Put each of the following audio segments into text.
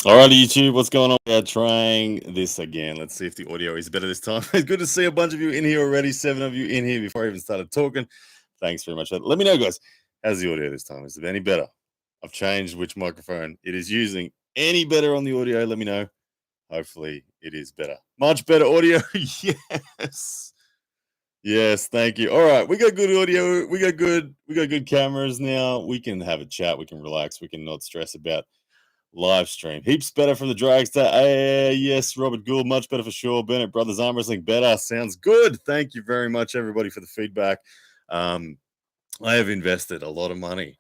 Alrighty, YouTube, what's going on? We are trying this again. Let's see if the audio is better this time. It's good to see a bunch of you in here already. 7 of you in here before I even started talking. Thanks very much. Let me know, guys. How's the audio this time? Is it any better? I've changed which microphone it is using. Any better on the audio? Let me know. Hopefully, it is better. Much better audio. Yes. Yes, thank you. All right, we got good audio. We got good cameras now. We can have a chat. We can relax. We can not stress about live stream. Heaps better from the dragster. Yes, Robert Gould, much better for sure. Bennett Brothers Arm Wrestling better. Sounds good. Thank you very much, everybody, for the feedback. Um, I have invested a lot of money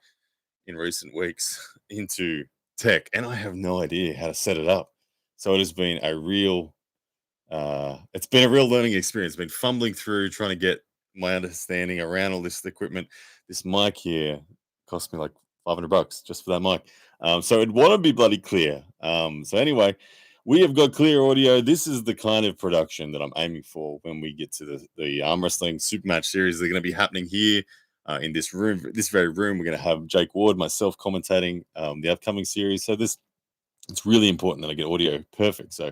in recent weeks into tech, and I have no idea how to set it up. So it has been a real learning experience. Been fumbling through trying to get my understanding around all this equipment. This mic here cost me like $500 just for that mic. So it want to be bloody clear. So anyway, we have got clear audio. This is the kind of production that I'm aiming for when we get to the arm wrestling super match series. They're going to be happening here in this room, this very room. We're going to have Jake Ward, myself commentating the upcoming series. So it's really important that I get audio perfect. So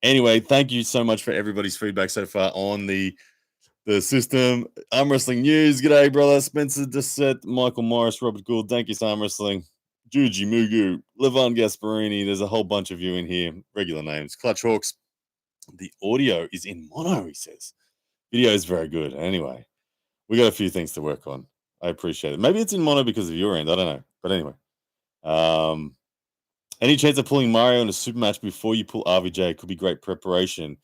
anyway, thank you so much for everybody's feedback so far on the system. Arm Wrestling News. G'day, brother. Spencer Dissett, Michael Morris, Robert Gould. Thank you, Arm Wrestling. Juji Mugu, Levan Gasparini. There's a whole bunch of you in here. Regular names. Clutch Hawks. The audio is in mono, he says. Video is very good. Anyway, we got a few things to work on. I appreciate it. Maybe it's in mono because of your end. I don't know. But anyway. Any chance of pulling Mario in a super match before you pull RVJ? Could be great preparation.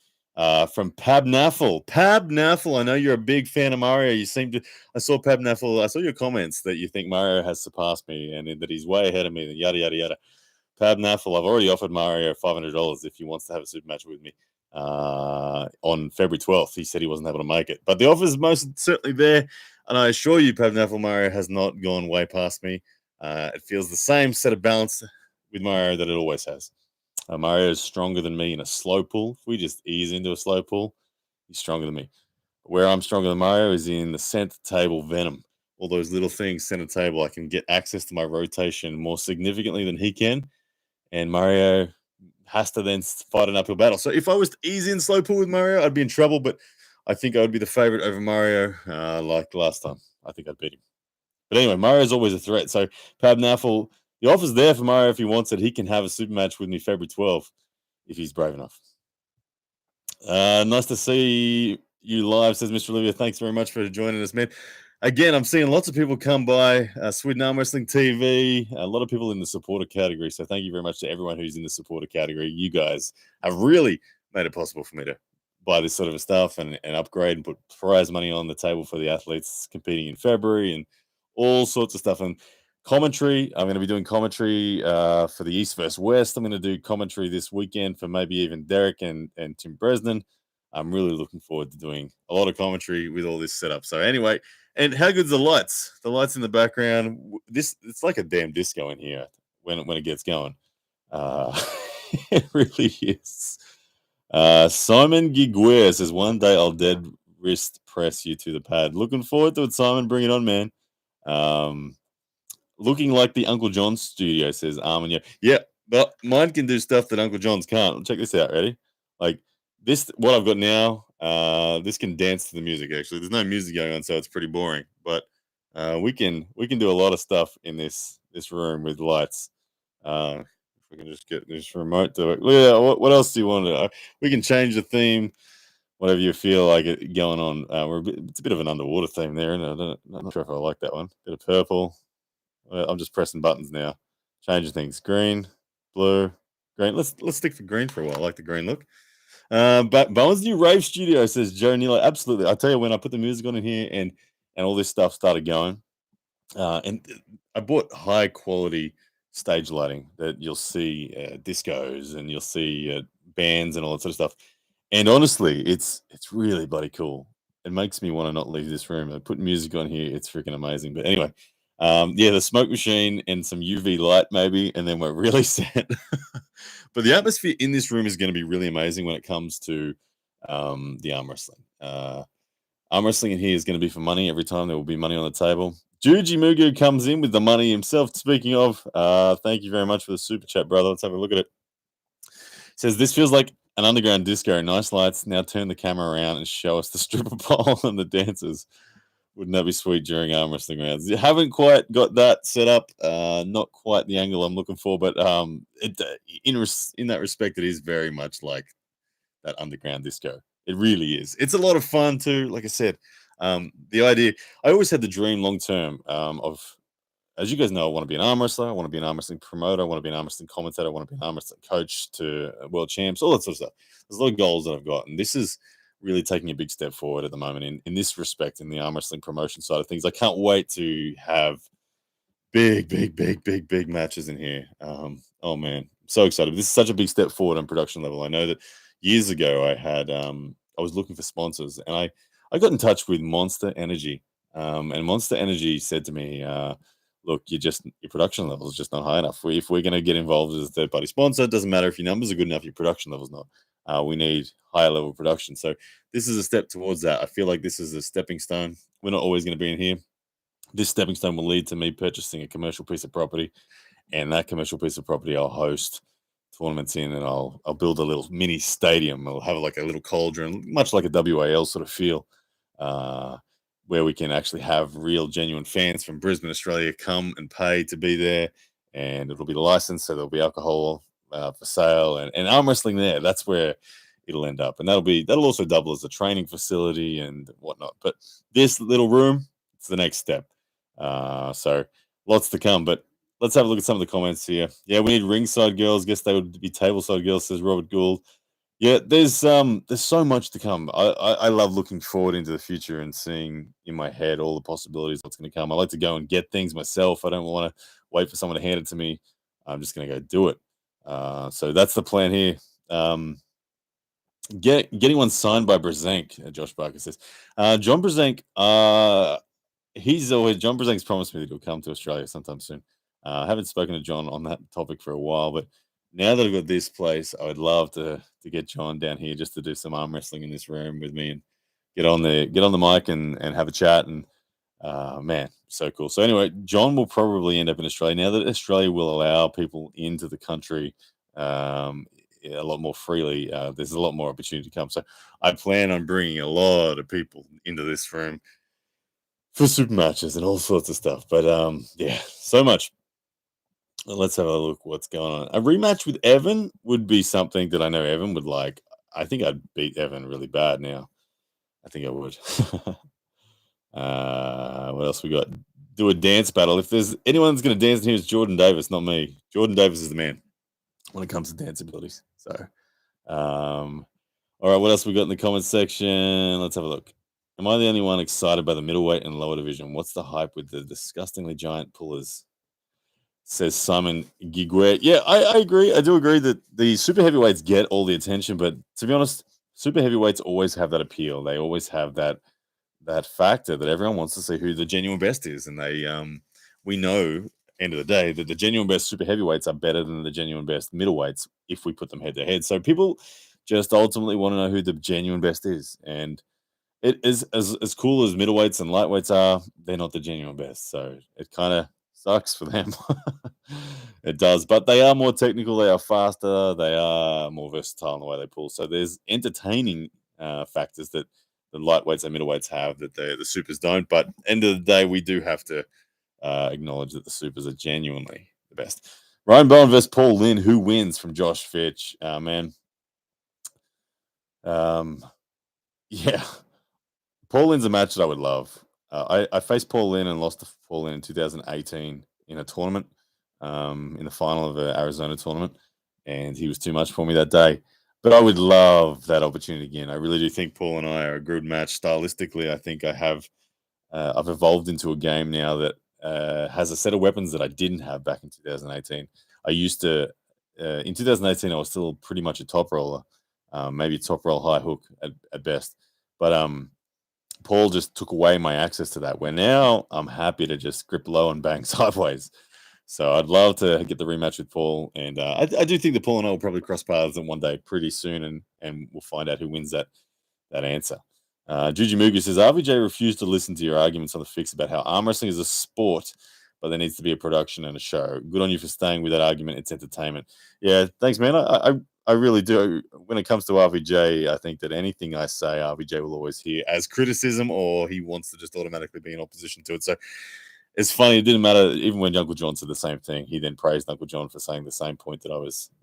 From Pab Naffle. Pab Naffle, I know you're a big fan of Mario. I saw Pab Naffle, I saw your comments that you think Mario has surpassed me and that he's way ahead of me, and yada, yada, yada. Pab Naffle, I've already offered Mario $500 if he wants to have a super match with me on February 12th. He said he wasn't able to make it, but the offer is most certainly there. And I assure you, Pab Naffle, Mario has not gone way past me. It feels the same set of balance with Mario that it always has. Mario is stronger than me in a slow pull. If we just ease into a slow pull, he's stronger than me. Where I'm stronger than Mario is in the center table venom. All those little things, center table, I can get access to my rotation more significantly than he can. And Mario has to then fight an uphill battle. So if I was to ease in slow pull with Mario, I'd be in trouble. But I think I would be the favorite over Mario like last time. I think I'd beat him. But anyway, Mario's always a threat. So Pab Naffle, the offer's there for Mario if he wants it. He can have a super match with me February 12th if he's brave enough. Nice to see you live, says Mr. Olivia. Thanks very much for joining us, man. Again, I'm seeing lots of people come by Sweden Arm Wrestling TV, a lot of people in the supporter category. So thank you very much to everyone who's in the supporter category. You guys have really made it possible for me to buy this sort of stuff and upgrade and put prize money on the table for the athletes competing in February and all sorts of stuff. And commentary, I'm going to be doing commentary for the East versus West. I'm going to do commentary this weekend for maybe even Derek and Tim Bresnan. I'm really looking forward to doing a lot of commentary with all this setup. So anyway, and how good's the lights? The lights in the background. It's like a damn disco in here when it gets going. It really is. Simon Giguer says, one day I'll dead wrist press you to the pad. Looking forward to it, Simon. Bring it on, man. Looking like the Uncle John's studio, says Armin. Yeah, but mine can do stuff that Uncle John's can't. Check this out. Ready? Like this, what I've got now, this can dance to the music. Actually, there's no music going on, so it's pretty boring. But we can do a lot of stuff in this room with lights. If we can just get this remote to it. Yeah. What else do you want to? We can change the theme, whatever you feel like it going on. It's a bit of an underwater theme there, and I'm not sure if I like that one. Bit of purple. I'm just pressing buttons now, changing things. Green, blue, green. Let's stick to green for a while. I like the green look. But Bowen's new rave studio, says Joe Neal. Absolutely. I tell you, when I put the music on in here and all this stuff started going, and I bought high quality stage lighting that you'll see discos and you'll see bands and all that sort of stuff. And honestly, it's really bloody cool. It makes me want to not leave this room. I put music on here. It's freaking amazing. But anyway, the smoke machine and some UV light maybe, and then we're really set. But the atmosphere in this room is going to be really amazing when it comes to the arm wrestling. Arm wrestling in here is going to be for money. Every time there will be money on the table. Juji Mugu comes in with the money himself. Speaking of, thank you very much for the super chat, brother. Let's have a look at it. Says this feels like an underground disco. Nice lights. Now turn the camera around and show us the stripper pole and the dancers. Wouldn't that be sweet during arm wrestling rounds? You haven't quite got that set up. Not quite the angle I'm looking for, but in that respect, it is very much like that underground disco. It really is. It's a lot of fun too. Like I said, the idea. I always had the dream long term of, as you guys know, I want to be an arm wrestler. I want to be an arm wrestling promoter. I want to be an arm wrestling commentator. I want to be an arm wrestling coach to world champs. All that sort of stuff. There's a lot of goals that I've got, and this is really taking a big step forward at the moment in this respect in the arm wrestling promotion side of things. I can't wait to have big matches in here. Oh man, I'm so excited. This is such a big step forward on production level. I know that years ago I was looking for sponsors, and I got in touch with Monster Energy. And Monster Energy said to me, look, your production level is just not high enough. If we're going to get involved as a third party sponsor, it doesn't matter if your numbers are good enough, your production level's not. We need higher level production. So this is a step towards that. I feel like this is a stepping stone. We're not always going to be in here. This stepping stone will lead to me purchasing a commercial piece of property, and that commercial piece of property I'll host tournaments in, and I'll build a little mini stadium. I'll have like a little cauldron, much like a WAL sort of feel, where we can actually have real, genuine fans from Brisbane, Australia, come and pay to be there, and it'll be licensed, so there'll be alcohol for sale, and arm wrestling there. That's where it'll end up, and that'll also double as a training facility and whatnot. But this little room, it's the next step. So lots to come, but let's have a look at some of the comments here. Yeah, we need ringside girls. Guess they would be tableside girls, says Robert Gould. Yeah, there's so much to come. I love looking forward into the future and seeing in my head all the possibilities what's going to come. I like to go and get things myself. I don't want to wait for someone to hand it to me. I'm just going to go do it. So that's the plan here. Getting one signed by Brzenk, Josh Barker says. John Brzenk, John Brzenk's promised me that he'll come to Australia sometime soon. I haven't spoken to John on that topic for a while, but now that I've got this place, I would love to get John down here just to do some arm wrestling in this room with me and get on the mic and have a chat. And man, so cool. So anyway, John will probably end up in Australia now that Australia will allow people into the country a lot more freely. There's a lot more opportunity to come. So I plan on bringing a lot of people into this room for super matches and all sorts of stuff. But yeah, so much. Let's have a look what's going on. A rematch with Evan would be something that I know Evan would like. I think I'd beat Evan really bad now. I think I would. What else we got? Do a dance battle. If there's anyone that's going to dance in here, it's Jordan Davis, not me. Jordan Davis is the man when it comes to dance abilities. So, all right, what else we got in the comments section? Let's have a look. Am I the only one excited by the middleweight and lower division? What's the hype with the disgustingly giant pullers? Says Simon Giguet. Yeah, I agree. I do agree that the super heavyweights get all the attention, but to be honest, super heavyweights always have that appeal. They always have that factor that everyone wants to see who the genuine best is, and we know end of the day that the genuine best super heavyweights are better than the genuine best middleweights if we put them head to head. So people just ultimately want to know who the genuine best is, and it is as cool as middleweights and lightweights are. They're not the genuine best, so it kind of sucks for them. It does, but they are more technical. They are faster. They are more versatile in the way they pull. So there's entertaining factors that the lightweights and middleweights have that the supers don't. But end of the day, we do have to acknowledge that the supers are genuinely the best. Ryan Bowen versus Paul Lynn. Who wins from Josh Fitch? Man. Yeah. Paul Lynn's a match that I would love. I faced Paul Lynn and lost to Paul Lynn in 2018 in a tournament, in the final of an Arizona tournament, and he was too much for me that day. But I would love that opportunity again. I really do think Paul and I are a good match stylistically. I think I've evolved into a game now that has a set of weapons that I didn't have back in 2018. I used to, in 2018, I was still pretty much a top roller, maybe top roll high hook at best. But Paul just took away my access to that, where now I'm happy to just grip low and bang sideways. So I'd love to get the rematch with Paul. And I do think that Paul and I will probably cross paths in one day pretty soon, and we'll find out who wins that answer. Juji Mugu says, RVJ refused to listen to your arguments on the fix about how arm wrestling is a sport, but there needs to be a production and a show. Good on you for staying with that argument. It's entertainment. Yeah, thanks, man. I really do. When it comes to RVJ, I think that anything I say, RVJ will always hear as criticism, or he wants to just automatically be in opposition to it. So it's funny. It didn't matter. Even when Uncle John said the same thing, he then praised Uncle John for saying the same point that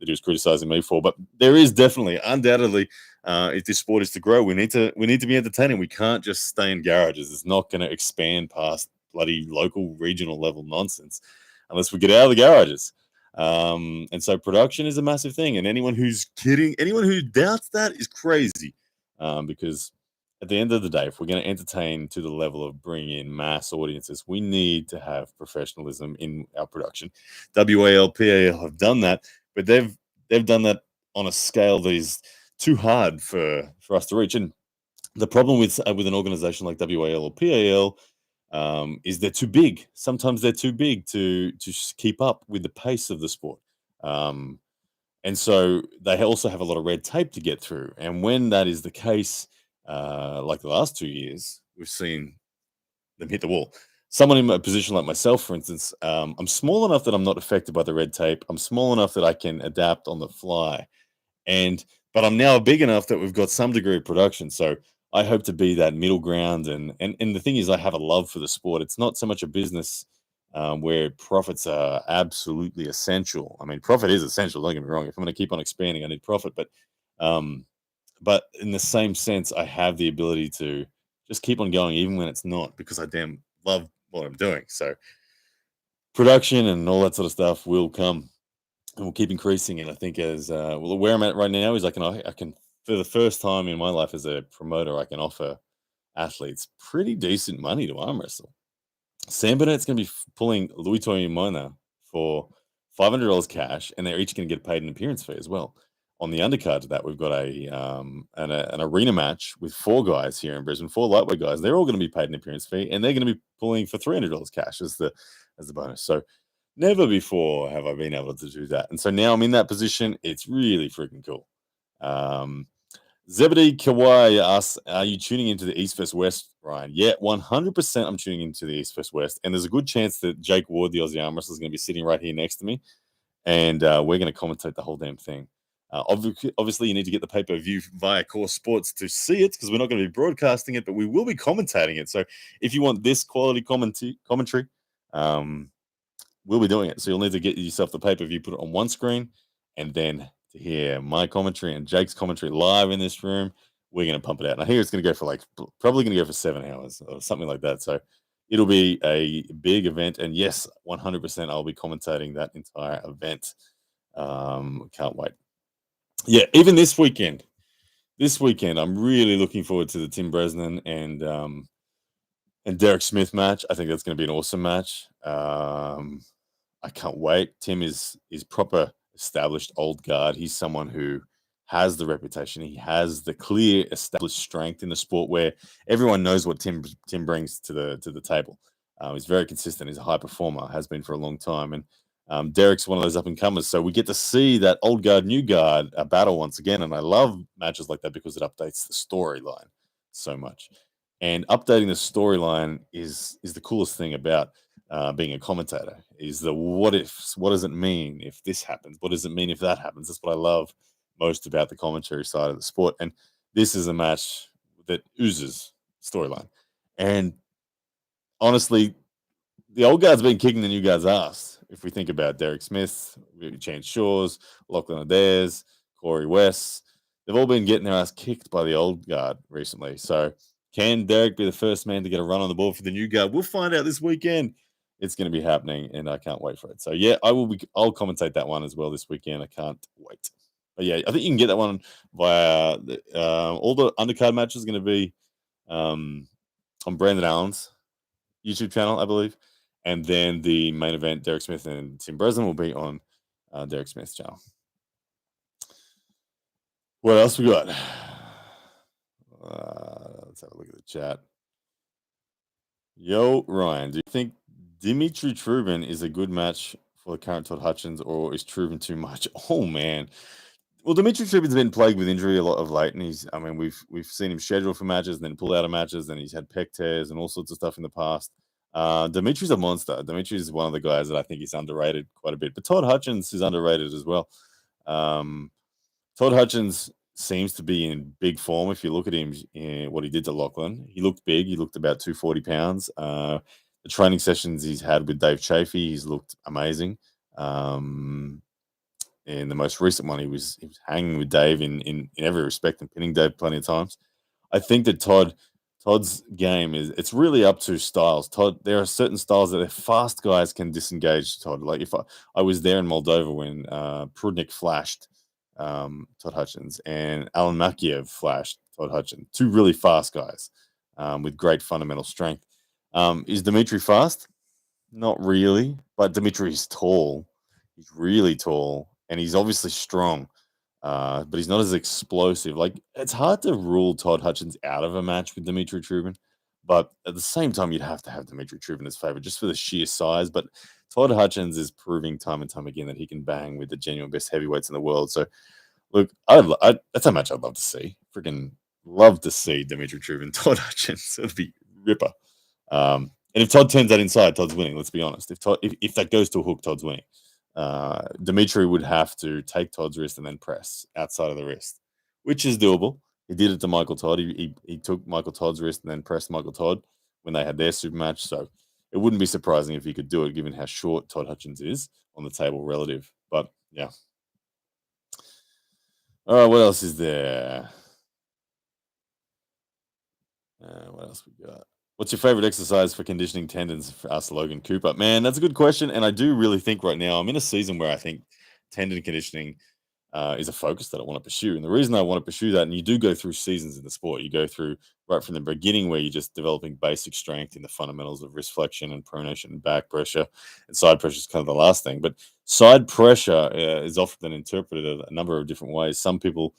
he was criticizing me for. But there is definitely, undoubtedly, if this sport is to grow, we need to be entertaining. We can't just stay in garages. It's not going to expand past bloody local, regional level nonsense unless we get out of the garages. And so production is a massive thing. And anyone who's kidding, anyone who doubts that is crazy, because at the end of the day, if we're going to entertain to the level of bringing in mass audiences, we need to have professionalism in our production. WAL, PAL have done that, but they've done that on a scale that is too hard for us to reach. And the problem with an organization like WAL or PAL is they're too big. Sometimes they're too big to keep up with the pace of the sport. And so they also have a lot of red tape to get through. And when that is the case, like the last 2 years, we've seen them hit the wall. Someone in a position like myself, for instance, I'm small enough that I'm not affected by the red tape. I'm small enough that I can adapt on the fly. But I'm now big enough that we've got some degree of production. So I hope to be that middle ground. And the thing is, I have a love for the sport. It's not so much a business where profits are absolutely essential. I mean, profit is essential. Don't get me wrong. If I'm going to keep on expanding, I need profit. Um, but in the same sense, I have the ability to just keep on going, even when it's not, because I damn love what I'm doing. So production and all that sort of stuff will come and will keep increasing. And I think as where I'm at right now is I can for the first time in my life as a promoter, I can offer athletes pretty decent money to arm wrestle. Sam Burnett's going to be pulling Louis Toyimona for $500 cash, and they're each going to get paid an appearance fee as well. On the undercard to that, we've got an arena match with 4 guys here in Brisbane, 4 lightweight guys. They're all going to be paid an appearance fee, and they're going to be pulling for $300 cash as the bonus. So never before have I been able to do that, and so now I'm in that position. It's really freaking cool. Zebedee Kawai asks, are you tuning into the East vs West, Ryan? Yeah, 100% I'm tuning into the East vs West. And there's a good chance that Jake Ward, the Aussie arm wrestler, is going to be sitting right here next to me. And we're going to commentate the whole damn thing. Obviously, you need to get the pay-per-view via Core Sports to see it, because we're not going to be broadcasting it, but we will be commentating it. So if you want this quality commentary, we'll be doing it. So you'll need to get yourself the pay-per-view, put it on one screen, and then to hear my commentary and Jake's commentary live in this room, we're going to pump it out. And I hear it's going to go for probably going to go for 7 hours or something like that. So it'll be a big event. And yes, 100% I'll be commentating that entire event. Can't wait. Yeah, even this weekend, I'm really looking forward to the Tim Bresnan and Derek Smith match. I think that's going to be an awesome match. I can't wait. Tim is proper established old guard. He's someone who has the reputation. He has the clear established strength in the sport where everyone knows what Tim brings to the table. He's very consistent. He's a high performer, has been for a long time. And Derek's one of those up and comers. So we get to see that old guard, new guard battle once again. And I love matches like that because it updates the storyline so much. And updating the storyline is the coolest thing about being a commentator. Is the what ifs. What does it mean if this happens? What does it mean if that happens? That's what I love most about the commentary side of the sport. And this is a match that oozes storyline. And honestly, the old guard's been kicking the new guard's ass. If we think about Derek Smith, Chance Shaw's, Lachlan Adair's, Corey West, they've all been getting their ass kicked by the old guard recently. So can Derek be the first man to get a run on the ball for the new guard? We'll find out this weekend. It's going to be happening, and I can't wait for it. So yeah, I'll commentate that one as well this weekend. I can't wait. But yeah, I think you can get that one via all the undercard matches. Going to be on Brandon Allen's YouTube channel, I believe, and then the main event, Derek Smith and Tim Bresnan, will be on Derek Smith's channel. What else we got? Let's have a look at the chat. Yo, Ryan, do you think Dimitri Trubin is a good match for the current Todd Hutchins, or is Trubin too much? Oh man. Well, Dimitri Trubin's been plagued with injury a lot of late, and we've seen him scheduled for matches and then pull out of matches, and he's had pec tears and all sorts of stuff in the past. Dimitri's a monster. Dimitri is one of the guys that I think is underrated quite a bit, but Todd Hutchins is underrated as well. Todd Hutchins seems to be in big form. If you look at him, what he did to Lachlan, he looked big. He looked about 240 pounds. The training sessions he's had with Dave Chafee, he's looked amazing. And the most recent one, he was hanging with Dave in every respect and pinning Dave plenty of times. I think that Todd's game it's really up to styles. There are certain styles that fast guys can disengage Todd. Like if I was there in Moldova when Prudnik flashed Todd Hutchins and Alan Makiev flashed Todd Hutchins, two really fast guys with great fundamental strength. Is Dimitri fast? Not really, but Dimitri's tall. He's really tall, and he's obviously strong. But he's not as explosive. Like it's hard to rule Todd Hutchins out of a match with Dimitri Trubin, but at the same time, you'd have to have Dimitri Trubin as favorite just for the sheer size. But Todd Hutchins is proving time and time again that he can bang with the genuine best heavyweights in the world. So look, that's a match I'd love to see. Freaking love to see Dimitri Trubin, Todd Hutchins. It'd be ripper. And if Todd turns that inside, Todd's winning. Let's be honest. If that goes to a hook, Todd's winning. Dimitri would have to take Todd's wrist and then press outside of the wrist, which is doable. He did it to Michael Todd. He took Michael Todd's wrist and then pressed Michael Todd when they had their super match. So it wouldn't be surprising if he could do it, given how short Todd Hutchins is on the table relative. But yeah. All right, what else is there? What else we got? What's your favorite exercise for conditioning tendons? For us, Logan Cooper. Man, that's a good question. And I do really think right now I'm in a season where I think tendon conditioning is a focus that I want to pursue. And the reason I want to pursue that, and you do go through seasons in the sport, you go through right from the beginning where you're just developing basic strength in the fundamentals of wrist flexion and pronation and back pressure, and side pressure is kind of the last thing. But side pressure is often interpreted a number of different ways. Some people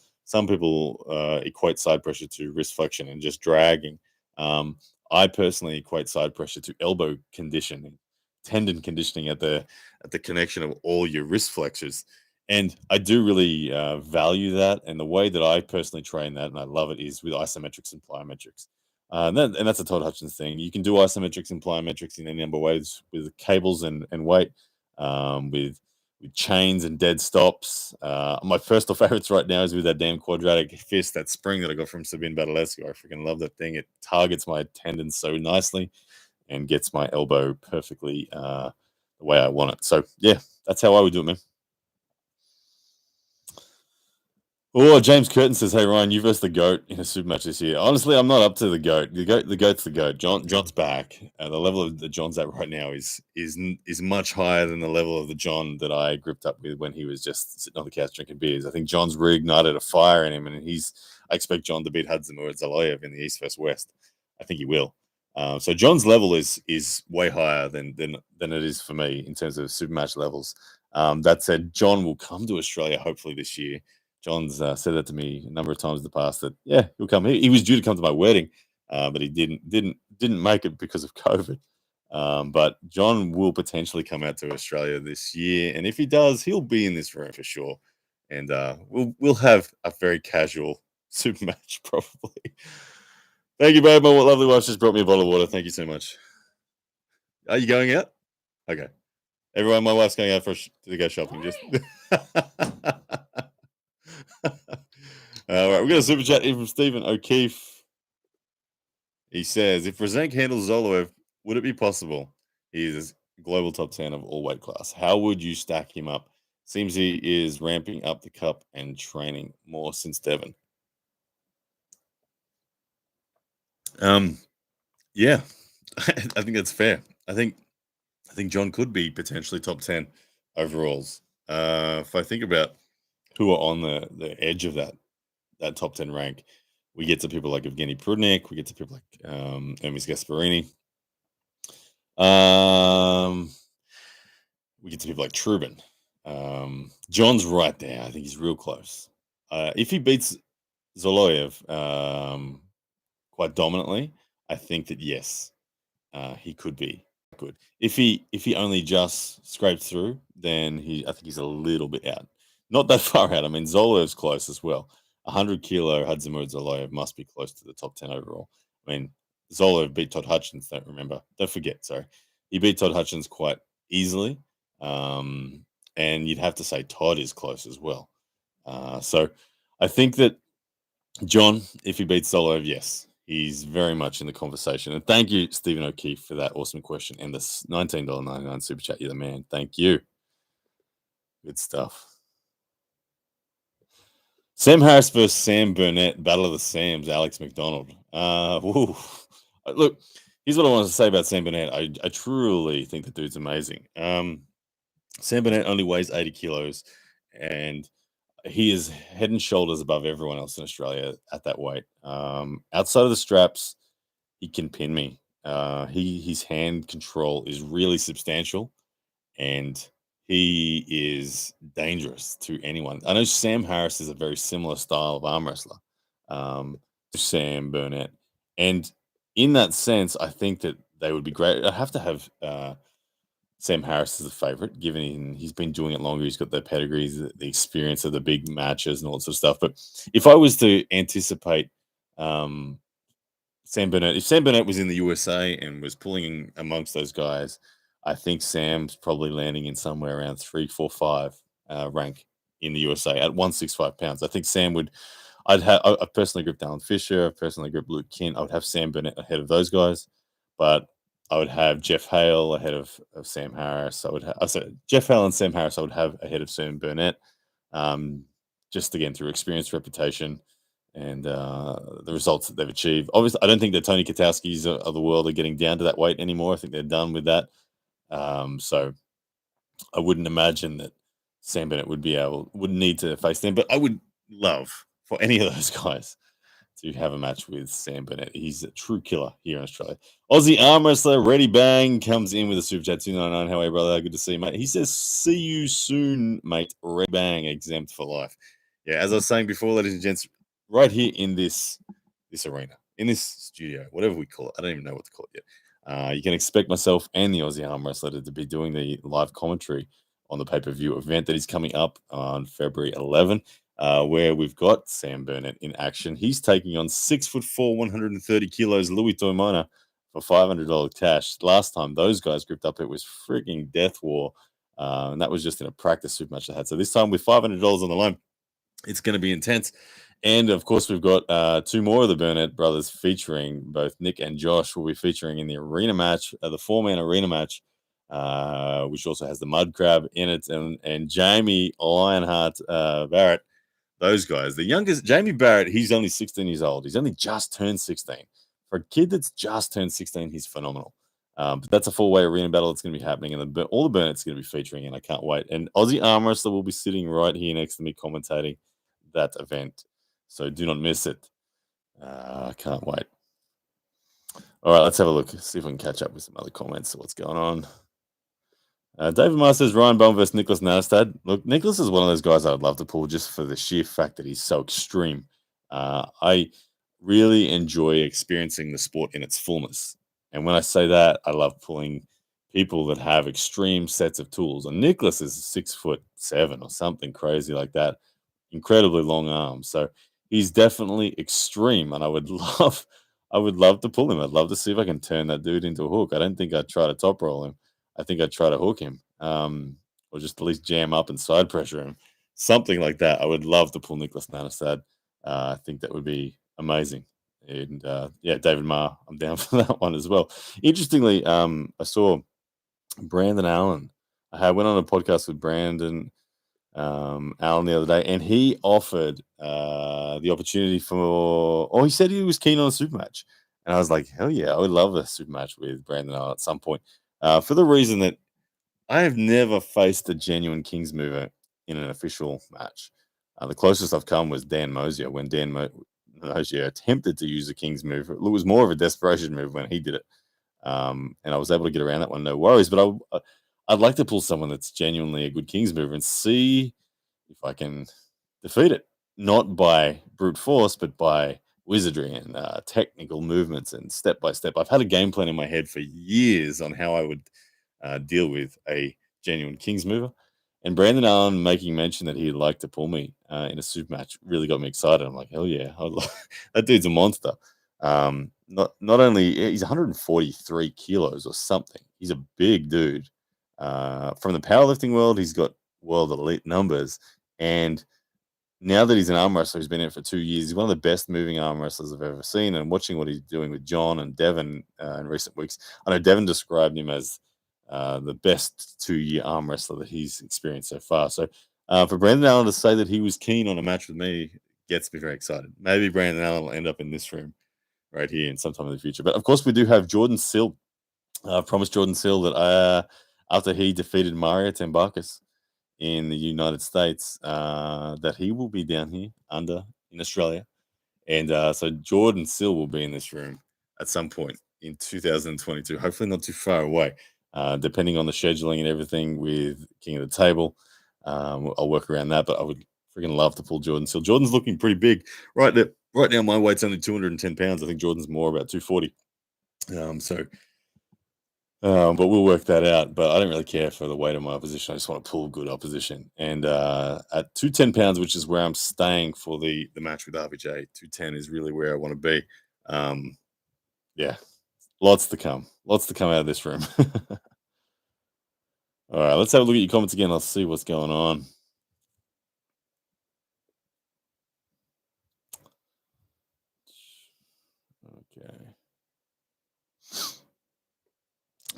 equate side pressure to wrist flexion and just dragging. Um, I personally equate side pressure to elbow conditioning, tendon conditioning at the connection of all your wrist flexors. And I do really value that. And the way that I personally train that, and I love it, is with isometrics and plyometrics. And that's a Todd Hutchins thing. You can do isometrics and plyometrics in any number of ways with cables and weight, with chains and dead stops. My personal favorites right now is with that damn quadratic fist, that spring that I got from Sabine Badalescu. I freaking love that thing. It targets my tendons so nicely and gets my elbow perfectly the way I want it. So yeah, that's how I would do it, man. Oh, James Curtin says, "Hey Ryan, you versus the goat in a super match this year." Honestly, I'm not up to the goat. The goat's the goat. John's back. The level of the John's at right now is much higher than the level of the John that I gripped up with when he was just sitting on the couch drinking beers. I think John's reignited a fire in him, and I expect John to beat Hudson or Zaloyev in the East vs West. I think he will. So John's level is way higher than it is for me in terms of super match levels. That said, John will come to Australia hopefully this year. John's said that to me a number of times in the past that yeah, he'll come. He was due to come to my wedding, but he didn't make it because of COVID. But John will potentially come out to Australia this year, and if he does, he'll be in this room for sure. And we'll have a very casual super match probably. Thank you, babe. My lovely wife just brought me a bottle of water. Thank you so much. Are you going out? Okay. Everyone, my wife's going out to go shopping. Just. All right, we've got a super chat here from Stephen O'Keefe. He says, if Brzenk handles Zoloev, would it be possible? He is global top 10 of all weight class. How would you stack him up? Seems he is ramping up the cup and training more since Devon. Yeah, I think that's fair. I think John could be potentially top 10 overalls. If I think about who are on the edge of that top 10 rank, we get to people like Evgeny Prudnik, we get to people like Hermes Gasparini. We get to people like Trubin. John's right there. I think he's real close. If he beats Zoloyev quite dominantly, I think that yes, he could be good. If he only just scrapes through, then I think he's a little bit out. Not that far out. I mean, Zoloev's close as well. 100 kilo Hadzimur Zoloev must be close to the top 10 overall. I mean, Zoloev beat Todd Hutchins. Don't forget. Sorry, he beat Todd Hutchins quite easily. And you'd have to say Todd is close as well. So I think that John, if he beats Solo, yes, he's very much in the conversation. And thank you, Stephen O'Keefe, for that awesome question and the $19.99 super chat. You're the man. Thank you. Good stuff. Sam Harris versus Sam Burnett, Battle of the Sams, Alex McDonald. Look, here's what I want to say about Sam Burnett. I truly think the dude's amazing. Sam Burnett only weighs 80 kilos, and he is head and shoulders above everyone else in Australia at that weight. Outside of the straps, he can pin me. His hand control is really substantial, and he is dangerous to anyone. I know Sam Harris is a very similar style of arm wrestler to Sam Burnett, and in that sense, I think that they would be great. I have to have Sam Harris is a favorite, given he's been doing it longer. He's got the pedigrees, the experience of the big matches and all that sort of stuff. But if I was to anticipate um, Sam Burnett, if Sam Burnett was in the USA and was pulling amongst those guys, I think Sam's probably landing in somewhere around 3, 4, 5 rank in the USA at 165 pounds. I think Sam would. I've personally gripped Alan Fisher. I've personally gripped Luke Kent. I would have Sam Burnett ahead of those guys, but I would have Jeff Hale ahead of Sam Harris. I said Jeff Hale and Sam Harris. I would have ahead of Sam Burnett, just again through experience, reputation, and the results that they've achieved. Obviously, I don't think the Tony Katowskis of the world are getting down to that weight anymore. I think they're done with that. So I wouldn't imagine that Sam Bennett wouldn't need to face them. But I would love for any of those guys to have a match with Sam Bennett. He's a true killer here in Australia. Aussie arm wrestler Reddy Bang comes in with a super chat 299. How are you, brother? Good to see you, mate. He says, "See you soon, mate. Reddy Bang exempt for life." Yeah, as I was saying before, ladies and gents, right here in this arena, in this studio, whatever we call it, I don't even know what to call it yet. You can expect myself and the Aussie arm wrestler to be doing the live commentary on the pay-per-view event that is coming up on February 11, where we've got Sam Burnett in action. He's taking on 6'4", 130 kilos Louis Toimona for $500 cash. Last time those guys gripped up, it was freaking death war, and that was just in a practice super match they had. So this time with $500 on the line, it's going to be intense. And of course, we've got two more of the Burnett brothers featuring both Nick and Josh will be featuring in the arena match, the 4-man arena match, which also has the Mud Crab in it, and Jamie Lionheart Barrett. Those guys, the youngest, Jamie Barrett, he's only 16 years old. He's only just turned 16. For a kid that's just turned 16, he's phenomenal. But that's a 4-way arena battle that's going to be happening, and all the Burnett's going to be featuring, and I can't wait. And Aussie Arm Wrestler will be sitting right here next to me commentating that event. So do not miss it. I can't wait. All right, let's have a look. See if we can catch up with some other comments. What's going on? David Mars says Ryan Bowen versus Nicholas Nanestad. Look, Nicholas is one of those guys I would love to pull just for the sheer fact that he's so extreme. I really enjoy experiencing the sport in its fullness. And when I say that, I love pulling people that have extreme sets of tools. And Nicholas is 6'7" or something crazy like that. Incredibly long arms. So he's definitely extreme. And I would love to pull him. I'd love to see if I can turn that dude into a hook. I don't think I'd try to top roll him. I think I'd try to hook him, or just at least jam up and side pressure him, something like that. I would love to pull Nicholas Nanestad. I think that would be amazing. And yeah, David Marr, I'm down for that one as well. Interestingly, I saw Brandon Allen. I went on a podcast with Brandon Allen the other day, and he offered the opportunity he said he was keen on a super match. And I was like, hell yeah, I would love a super match with Brandon Allen at some point. For the reason that I have never faced a genuine Kings mover in an official match. The closest I've come was Dan Mosier when Dan Mosier attempted to use the Kings move. It was more of a desperation move when he did it. And I was able to get around that one, no worries. But I'd like to pull someone that's genuinely a good Kings mover and see if I can defeat it. Not by brute force, but by wizardry and technical movements and step by step. I've had a game plan in my head for years on how I would deal with a genuine Kings mover. And Brandon Allen making mention that he'd like to pull me in a super match really got me excited. I'm like, hell yeah, that dude's a monster. Not only he's 143 kilos or something. He's a big dude. From the powerlifting world, he's got world elite numbers, and now that he's an arm wrestler, he's been in it for 2 years. He's one of the best moving arm wrestlers I've ever seen. And watching what he's doing with John and Devin in recent weeks, I know Devin described him as the best 2 year arm wrestler that he's experienced so far. So for Brandon Allen to say that he was keen on a match with me gets me very excited. Maybe Brandon Allen will end up in this room right here in sometime in the future. But of course, we do have Jordan Sill. I promised Jordan Sill that after he defeated Mario Tambakis in the United States, that he will be down here in Australia. And so Jordan Sill will be in this room at some point in 2022, hopefully not too far away, depending on the scheduling and everything with King of the Table. I'll work around that, but I would freaking love to pull Jordan Sill. Jordan's looking pretty big. Right now, my weight's only 210 pounds. I think Jordan's more about 240. But we'll work that out. But I don't really care for the weight of my opposition. I just want to pull good opposition. And at 210 pounds, which is where I'm staying for the match with RBJ, 210 is really where I want to be. Yeah, lots to come. Lots to come out of this room. All right, let's have a look at your comments again. Let's see what's going on. Okay.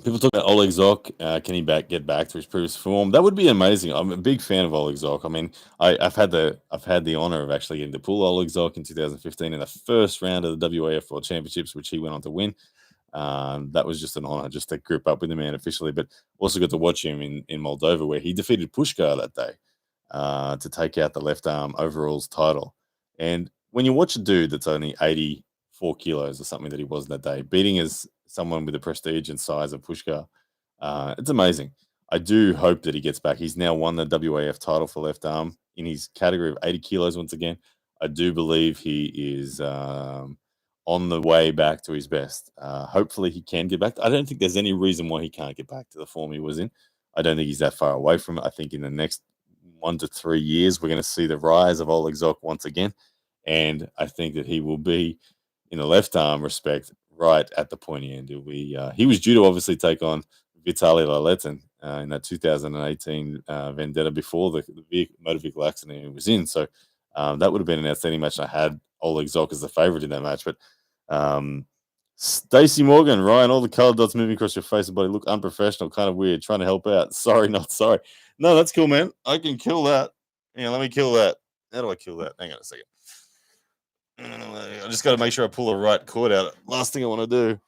People talk about Oleg Zok. Can he get back to his previous form? That would be amazing. I'm a big fan of Oleg Zok. I mean, I've had the honor of actually getting to pull Oleg Zok in 2015 in the first round of the WAF World Championships, which he went on to win. That was just an honor just to grip up with the man officially, but also got to watch him in Moldova where he defeated Pushkar that day to take out the left arm overalls title. And when you watch a dude that's only 84 kilos or something that he was that day, beating as someone with the prestige and size of Pushkar, it's amazing. I do hope that he gets back. He's now won the WAF title for left arm in his category of 80 kilos once again. I do believe he is on the way back to his best. Hopefully he can get back. I don't think there's any reason why he can't get back to the form he was in. I don't think he's that far away from it. I think in the next 1 to 3 years, we're going to see the rise of Oleg Zok once again. And I think that he will be, in the left arm respect, right at the pointy end. He was due to obviously take on Vitaly Laletin in that 2018 vendetta before the motor vehicle accident he was in. So that would have been an outstanding match. I had Oleg Zok as the favorite in that match. But Stacey Morgan, Ryan, all the colored dots moving across your face and body look unprofessional, kind of weird, trying to help out. Sorry, not sorry. No, that's cool, man. I can kill that. Yeah, let me kill that. How do I kill that? Hang on a second. I just got to make sure I pull the right cord out. Last thing I want to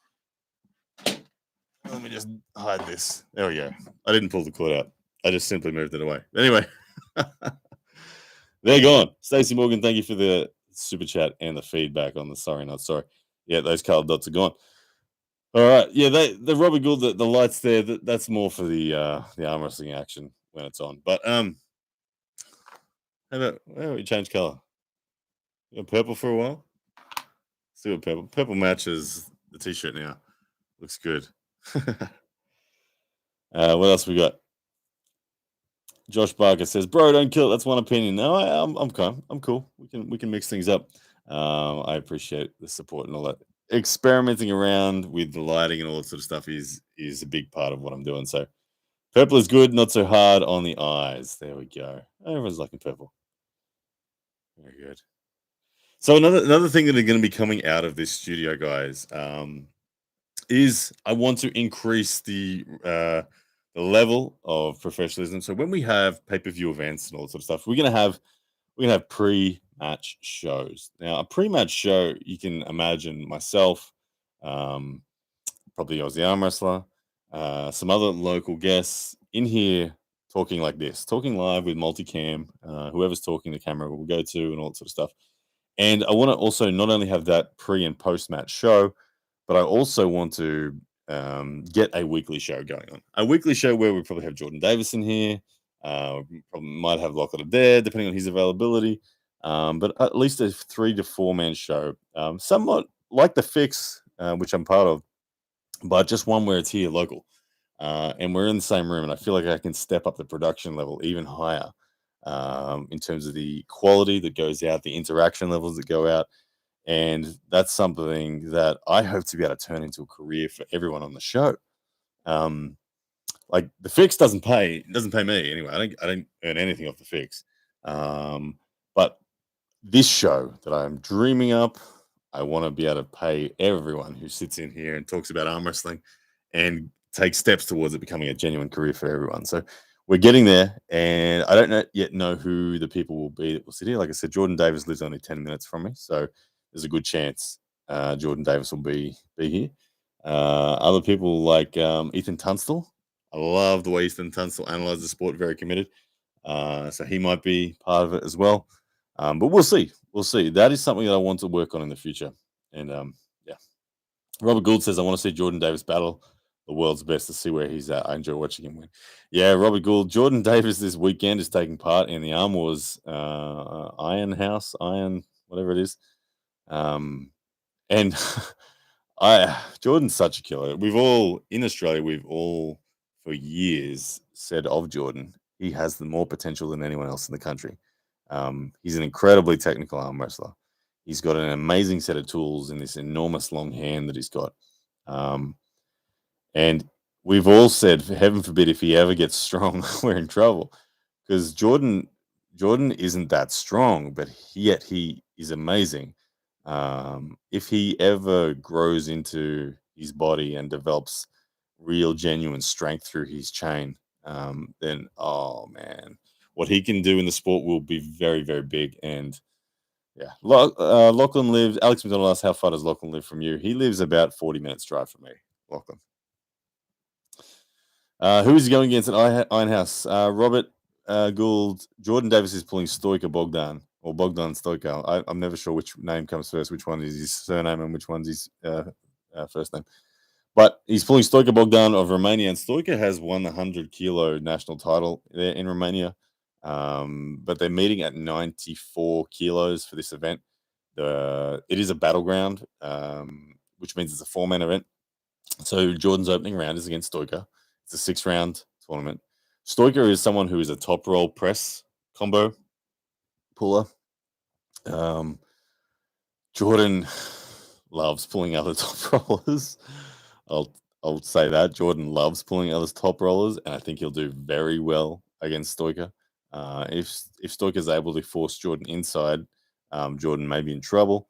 do. Let me just hide this. There we go. I didn't pull the cord out. I just simply moved it away. Anyway, they're gone. Stacey Morgan, thank you for the super chat and the feedback on the sorry, not sorry. Yeah, those colored dots are gone. All right. Yeah, the Robbie Gould, the lights there, that's more for the arm wrestling action when it's on. But how about we change color? Purple for a while. Let's do a purple. Purple matches the t-shirt now. Looks good. What else we got? Josh Barker says, "Bro, don't kill it. That's one opinion." No, I'm calm. I'm cool. We can mix things up. I appreciate the support and all that. Experimenting around with the lighting and all that sort of stuff is a big part of what I'm doing. So purple is good, not so hard on the eyes. There we go. Everyone's liking purple. Very good. So another thing that are going to be coming out of this studio, guys, is I want to increase the level of professionalism. So when we have pay-per-view events and all that sort of stuff, we're gonna have pre-match shows. Now, a pre-match show, you can imagine myself, probably Aussie arm wrestler, some other local guests in here talking like this, talking live with multicam, whoever's talking the camera will go to and all that sort of stuff. And I want to also not only have that pre and post match show, but I also want to get a weekly show going on. A weekly show where we probably have Jordan Davis in here. Probably might have Lockhart Adair, depending on his availability. But at least a 3 to 4 man show. Somewhat like the Fix, which I'm part of, but just one where it's here local. And we're in the same room, and I feel like I can step up the production level even higher in terms of the quality that goes out, the interaction levels that go out. And that's something that I hope to be able to turn into a career for everyone on the show. Like the Fix doesn't pay me anyway. I don't earn anything off the Fix. But this show that I'm dreaming up. I want to be able to pay everyone who sits in here and talks about arm wrestling and take steps towards it becoming a genuine career for everyone. So we're getting there, and I don't yet know who the people will be that will sit here. Like I said, Jordan Davis lives only 10 minutes from me, so there's a good chance Jordan Davis will be here. Other people like Ethan Tunstall. I love the way Ethan Tunstall analyzes the sport, very committed. So he might be part of it as well. But we'll see. We'll see. That is something that I want to work on in the future. And yeah. Robert Gould says, I want to see Jordan Davis battle the world's best to see where he's at. I enjoy watching him win. Yeah, Robert Gould. Jordan Davis this weekend is taking part in the Arm Wars Iron, whatever it is. And Jordan's such a killer. We've all in Australia, for years said of Jordan, he has the more potential than anyone else in the country. He's an incredibly technical arm wrestler. He's got an amazing set of tools in this enormous long hand that he's got. And we've all said, heaven forbid, if he ever gets strong, we're in trouble. Because Jordan isn't that strong, but yet he is amazing. If he ever grows into his body and develops real genuine strength through his chain, then oh man, what he can do in the sport will be very, very big. And yeah, Lachlan lives. Alex McDonald asked, how far does Lachlan live from you? He lives about 40 minutes drive from me, Lachlan. Who is he going against at Ironhouse? Robert Gould. Jordan Davis is pulling Stoica Bogdan or Bogdan Stoica. I'm never sure which name comes first, which one is his surname and which one's his first name. But he's pulling Stoica Bogdan of Romania, and Stoica has won the 100-kilo national title there in Romania. But they're meeting at 94 kilos for this event. It is a battleground, which means it's a 4-man event. So Jordan's opening round is against Stoica. It's a 6-round tournament. Stoica is someone who is a top roll press combo puller. Jordan loves pulling other top rollers. I'll say that Jordan loves pulling other top rollers, and I think he'll do very well against Stoica. If Stoica is able to force Jordan inside, Jordan may be in trouble.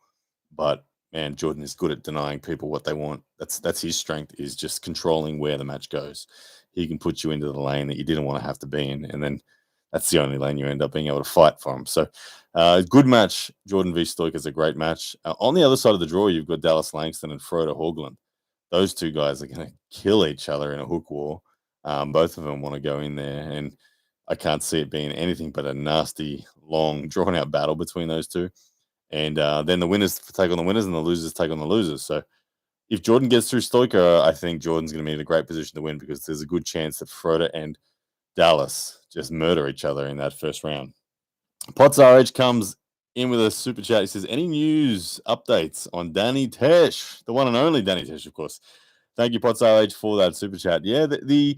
But man, Jordan is good at denying people what they want. That's his strength, is just controlling where the match goes. He can put you into the lane that you didn't want to have to be in, and then that's the only lane you end up being able to fight for him. So, good match. Jordan v. Stoica is a great match. On the other side of the draw, you've got Dallas Langston and Frodo Hoagland. Those two guys are going to kill each other in a hook war. Both of them want to go in there, and I can't see it being anything but a nasty, long, drawn-out battle between those two. And then the winners take on the winners and the losers take on the losers. So if Jordan gets through Stoica, I think Jordan's going to be in a great position to win, because there's a good chance that Frodo and Dallas just murder each other in that first round. Potts RH comes in with a super chat. He says, any news updates on Danny Tesh? The one and only Danny Tesh, of course. Thank you, Potts RH, for that super chat. Yeah, the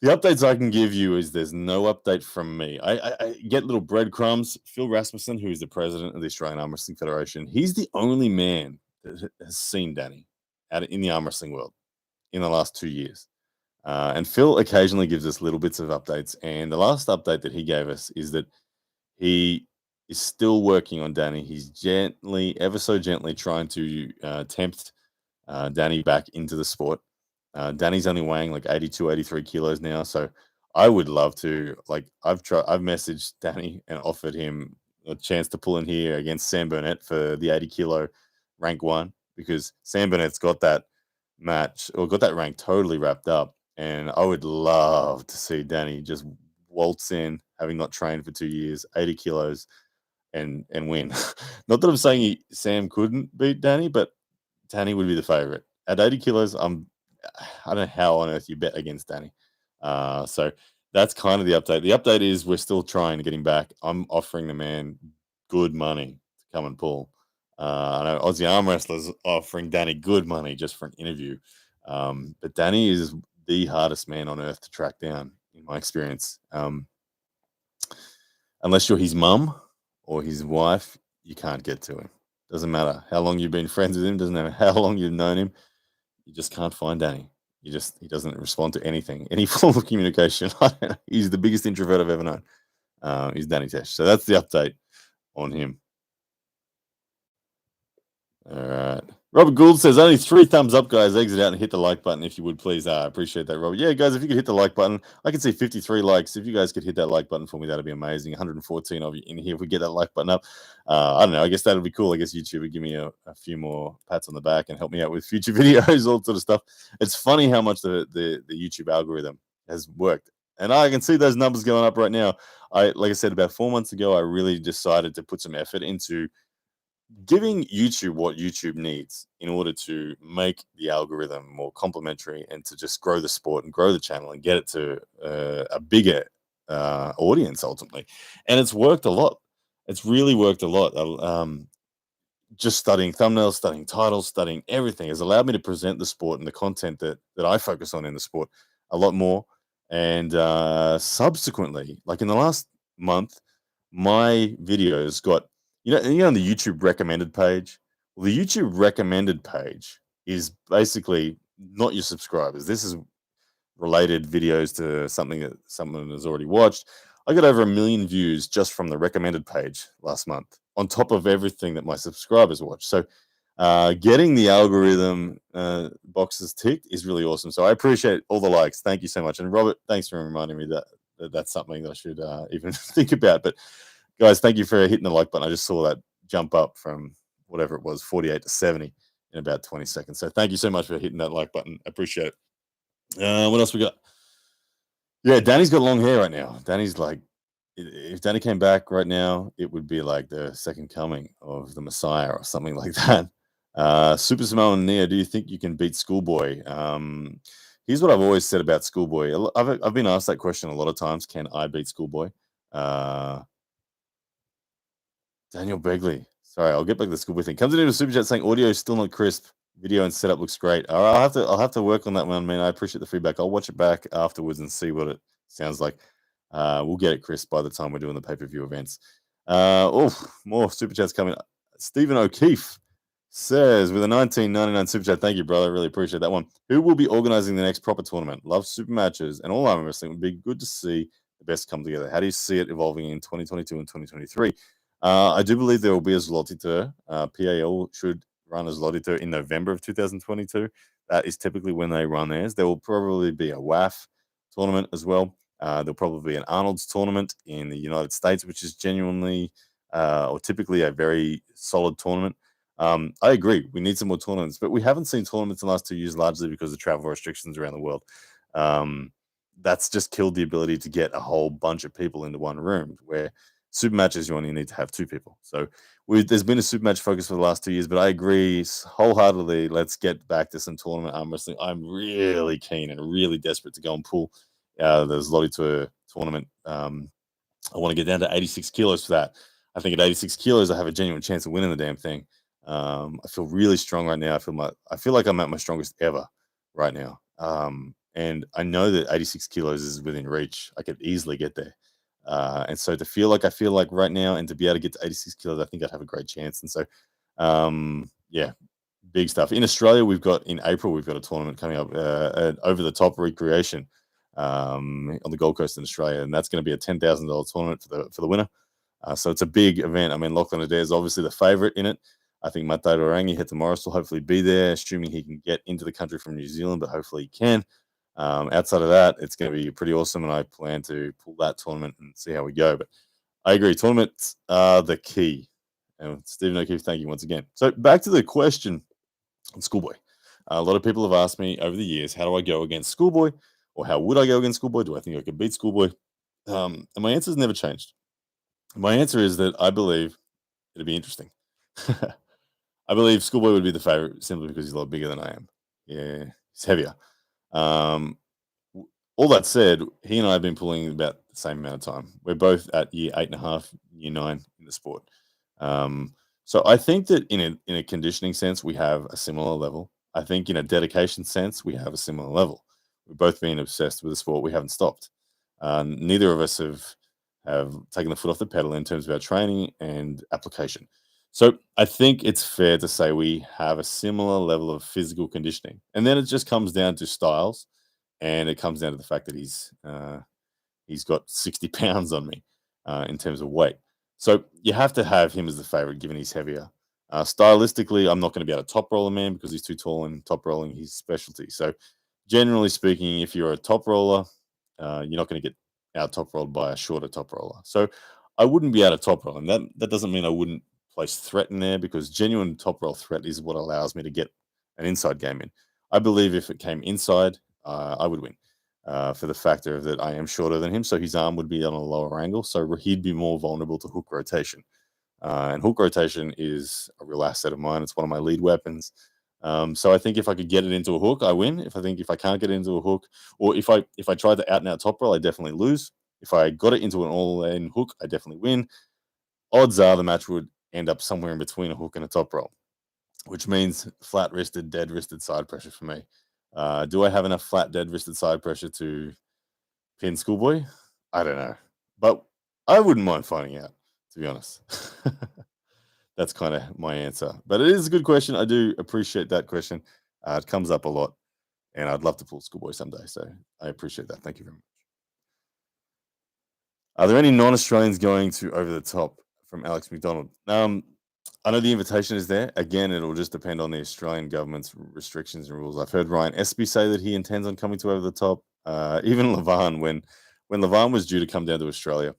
updates I can give you is there's no update from me. I get little breadcrumbs. Phil Rasmussen, who is the president of the Australian Arm Wrestling Federation, he's the only man that has seen Danny in the arm wrestling world in the last 2 years. And Phil occasionally gives us little bits of updates. And the last update that he gave us is that he is still working on Danny. He's ever so gently trying to tempt Danny back into the sport. Danny's only weighing like 82, 83 kilos now. So I would love to, I've messaged Danny and offered him a chance to pull in here against Sam Burnett for the 80 kilo rank 1, because Sam Burnett's got that match or got that rank totally wrapped up. And I would love to see Danny just waltz in, having not trained for 2 years, 80 kilos, and win. Not that I'm saying Sam couldn't beat Danny, but Danny would be the favorite. At 80 kilos, I don't know how on earth you bet against Danny. So that's kind of the update. The update is we're still trying to get him back. I'm offering the man good money to come and pull. I know Aussie Arm Wrestlers offering Danny good money just for an interview. But Danny is the hardest man on earth to track down, in my experience. Unless you're his mum or his wife, you can't get to him. Doesn't matter how long you've been friends with him. Doesn't matter how long you've known him. You just can't find Danny. He doesn't respond to anything, any form of communication. He's the biggest introvert I've ever known. He's Danny Tesh. So that's the update on him. All right. Robert Gould says only 3 thumbs up, guys. Exit out and hit the like button if you would, please. I appreciate that, Robert. Yeah, guys, if you could hit the like button, I can see 53 likes. If you guys could hit that like button for me, that'd be amazing. 114 of you in here. If we get that like button up, I don't know. I guess that'd be cool. I guess YouTube would give me a few more pats on the back and help me out with future videos, all sort of stuff. It's funny how much the YouTube algorithm has worked, and I can see those numbers going up right now. Like I said, about 4 months ago, I really decided to put some effort into giving YouTube what YouTube needs in order to make the algorithm more complementary and to just grow the sport and grow the channel and get it to a bigger audience ultimately. And it's worked a lot. It's really worked a lot. Just studying thumbnails, studying titles, studying everything has allowed me to present the sport and the content that I focus on in the sport a lot more. And subsequently, like in the last month, my videos got on the YouTube recommended page. Well, the YouTube recommended page is basically not your subscribers. This is related videos to something that someone has already watched. I got over 1 million views just from the recommended page last month, on top of everything that my subscribers watch. So, getting the algorithm boxes ticked is really awesome. So I appreciate all the likes. Thank you so much. And Robert, thanks for reminding me that's something that I should even think about. But guys, thank you for hitting the like button. I just saw that jump up from whatever it was, 48 to 70 in about 20 seconds. So thank you so much for hitting that like button. I appreciate it. What else we got? Yeah, Danny's got long hair right now. Danny's like, if Danny came back right now, it would be like the second coming of the Messiah or something like that. Super Samoan Nia, do you think you can beat Schoolboy? Here's what I've always said about Schoolboy. I've been asked that question a lot of times. Can I beat Schoolboy? Daniel Begley. Sorry, I'll get back to the Schoolboy thing. Comes into a super chat saying audio is still not crisp. Video and setup looks great. All right, I'll have to work on that one, man. I appreciate the feedback. I'll watch it back afterwards and see what it sounds like. We'll get it crisp by the time we're doing the pay-per-view events. More super chats coming. Stephen O'Keefe says with a 1999 super chat, thank you, brother. Really appreciate that one. Who will be organizing the next proper tournament? Love super matches and all arm wrestling. Would be good to see the best come together. How do you see it evolving in 2022 and 2023? I do believe there will be a Zloty tour. PAL should run a Zloty tour in November of 2022. That is typically when they run theirs. There will probably be a WAF tournament as well. There'll probably be an Arnold's tournament in the United States, which is genuinely or typically a very solid tournament. I agree. We need some more tournaments, but we haven't seen tournaments in the last 2 years largely because of travel restrictions around the world. That's just killed the ability to get a whole bunch of people into one room where super matches, you only need to have 2 people. So there's been a super match focus for the last 2 years, but I agree wholeheartedly. Let's get back to some tournament arm wrestling. I'm really keen and really desperate to go and pull the Zloty Tour tournament. I want to get down to 86 kilos for that. I think at 86 kilos, I have a genuine chance of winning the damn thing. I feel really strong right now. I feel like I'm at my strongest ever right now. And I know that 86 kilos is within reach. I could easily get there. And so to feel like I feel like right now and to be able to get to 86 kilos, I think I'd have a great chance. And so, yeah, big stuff. In Australia, in April, we've got a tournament coming up, an over the top recreation on the Gold Coast in Australia. And that's going to be a $10,000 tournament for the winner. So it's a big event. I mean, Lachlan Adair is obviously the favorite in it. I think Matai Orangi, Heta Morris will hopefully be there, assuming he can get into the country from New Zealand, but hopefully he can. Outside of that, it's going to be pretty awesome, and I plan to pull that tournament and see how we go. But I agree, tournaments are the key. And Stephen O'Keefe, thank you once again. So back to the question on Schoolboy. A lot of people have asked me over the years, how do I go against Schoolboy? Or how would I go against Schoolboy? Do I think I could beat Schoolboy? And my answer has never changed. My answer is that I believe it'd be interesting. I believe Schoolboy would be the favorite simply because he's a lot bigger than I am. Yeah, he's heavier. All that said, he and I have been pulling about the same amount of time. We're both at year 8.5, year 9 in the sport. So I think that in a conditioning sense, we have a similar level. I think in a dedication sense, we have a similar level. We've both been obsessed with the sport. We haven't stopped. Neither of us have taken the foot off the pedal in terms of our training and application. So I think it's fair to say we have a similar level of physical conditioning. And then it just comes down to styles, and it comes down to the fact that he's got 60 pounds on me in terms of weight. So you have to have him as the favorite, given he's heavier. Stylistically, I'm not going to be able to top roll a man because he's too tall and top rolling his specialty. So, generally speaking, if you're a top roller, you're not going to get out top rolled by a shorter top roller. So, I wouldn't be able to top roll, and that doesn't mean I wouldn't place threat in there because genuine top roll threat is what allows me to get an inside game in. I believe if it came inside, I would win. For the factor that I am shorter than him, so his arm would be on a lower angle, so he'd be more vulnerable to hook rotation. And hook rotation is a real asset of mine. It's one of my lead weapons. So I think if I could get it into a hook, I win. If I can't get it into a hook, or if I tried to out and out top roll, I definitely lose. If I got it into an all-in hook, I definitely win. Odds are the match would end up somewhere in between a hook and a top roll, which means flat wristed, dead wristed side pressure for me. Do I have enough flat, dead wristed side pressure to pin Schoolboy? I don't know, but I wouldn't mind finding out, to be honest. That's kind of my answer. But it is a good question. I do appreciate that question. It comes up a lot, and I'd love to pull Schoolboy someday. So I appreciate that. Thank you very much. Are there any non-Australians going to Over the Top from Alex McDonald? I know the invitation is there. Again, it'll just depend on the Australian government's restrictions and rules. I've heard Ryan Espy say that he intends on coming to Over the Top. Even Levan, when Levan was due to come down to Australia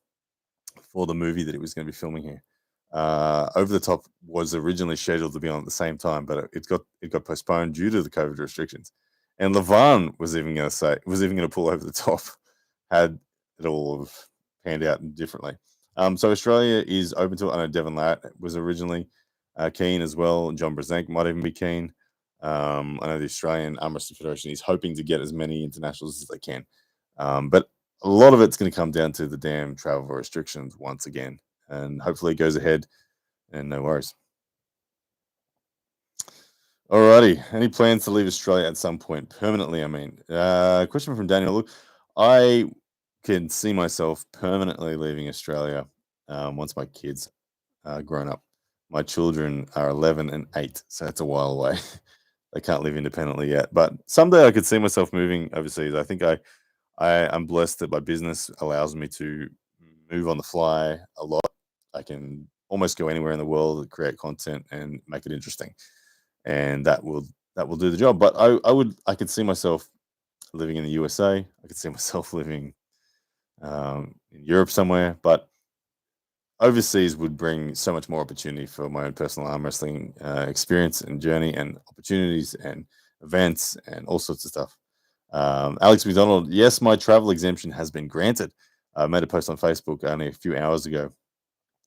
for the movie that he was going to be filming here, Over the Top was originally scheduled to be on at the same time, but it got postponed due to the COVID restrictions. And Levan was even going to pull Over the Top, had it all panned out differently. So Australia is open to it. I know Devon Larratt was originally keen as well. John Brzenk might even be keen. I know the Australian Armwrestling Federation is hoping to get as many internationals as they can. But a lot of it's going to come down to the damn travel restrictions once again. And hopefully it goes ahead and no worries. Alrighty. Any plans to leave Australia at some point permanently? I mean, question from Daniel. Look, I can see myself permanently leaving Australia once my kids are grown up. My children are 11 and 8, so that's a while away. They can't live independently yet, but someday I could see myself moving overseas. I think I'm blessed that my business allows me to move on the fly a lot. I can almost go anywhere in the world, create content, and make it interesting, and that will do the job. But I could see myself living in the USA. I could see myself living in Europe somewhere, but overseas would bring so much more opportunity for my own personal arm wrestling experience and journey and opportunities and events and all sorts of stuff. Alex McDonald, yes, my travel exemption has been granted. I made a post on Facebook only a few hours ago.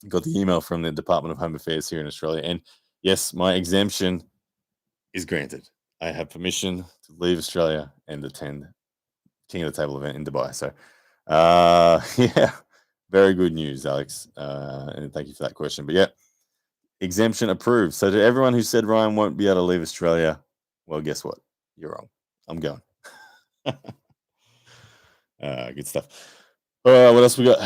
Got the email from the Department of Home Affairs here in Australia, and yes, my exemption is granted. I have permission to leave Australia and attend King of the Table event in Dubai. So, yeah, very good news, Alex, and thank you for that question. But yeah, exemption approved. So to everyone who said Ryan won't be able to leave Australia, well, guess what? You're wrong. I'm going. Good stuff. All right, what else we got?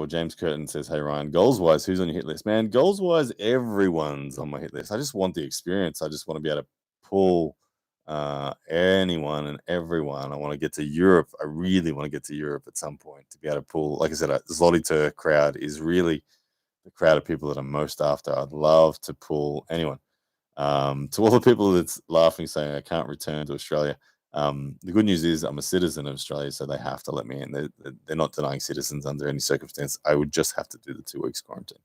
James Curtin says, "Hey Ryan, goals wise, who's on your hit list, man? Goals wise, everyone's on my hit list. I just want the experience. I just want to be able to pull anyone and everyone. I want to get to Europe. I really want to get to Europe at some point to be able to pull. Like I said, the Zloty crowd is really the crowd of people that I'm most after. I'd love to pull anyone. To all the people that's laughing, saying I can't return to Australia. The good news is I'm a citizen of Australia, so they have to let me in. They're not denying citizens under any circumstance. I would just have to do the 2 weeks quarantine.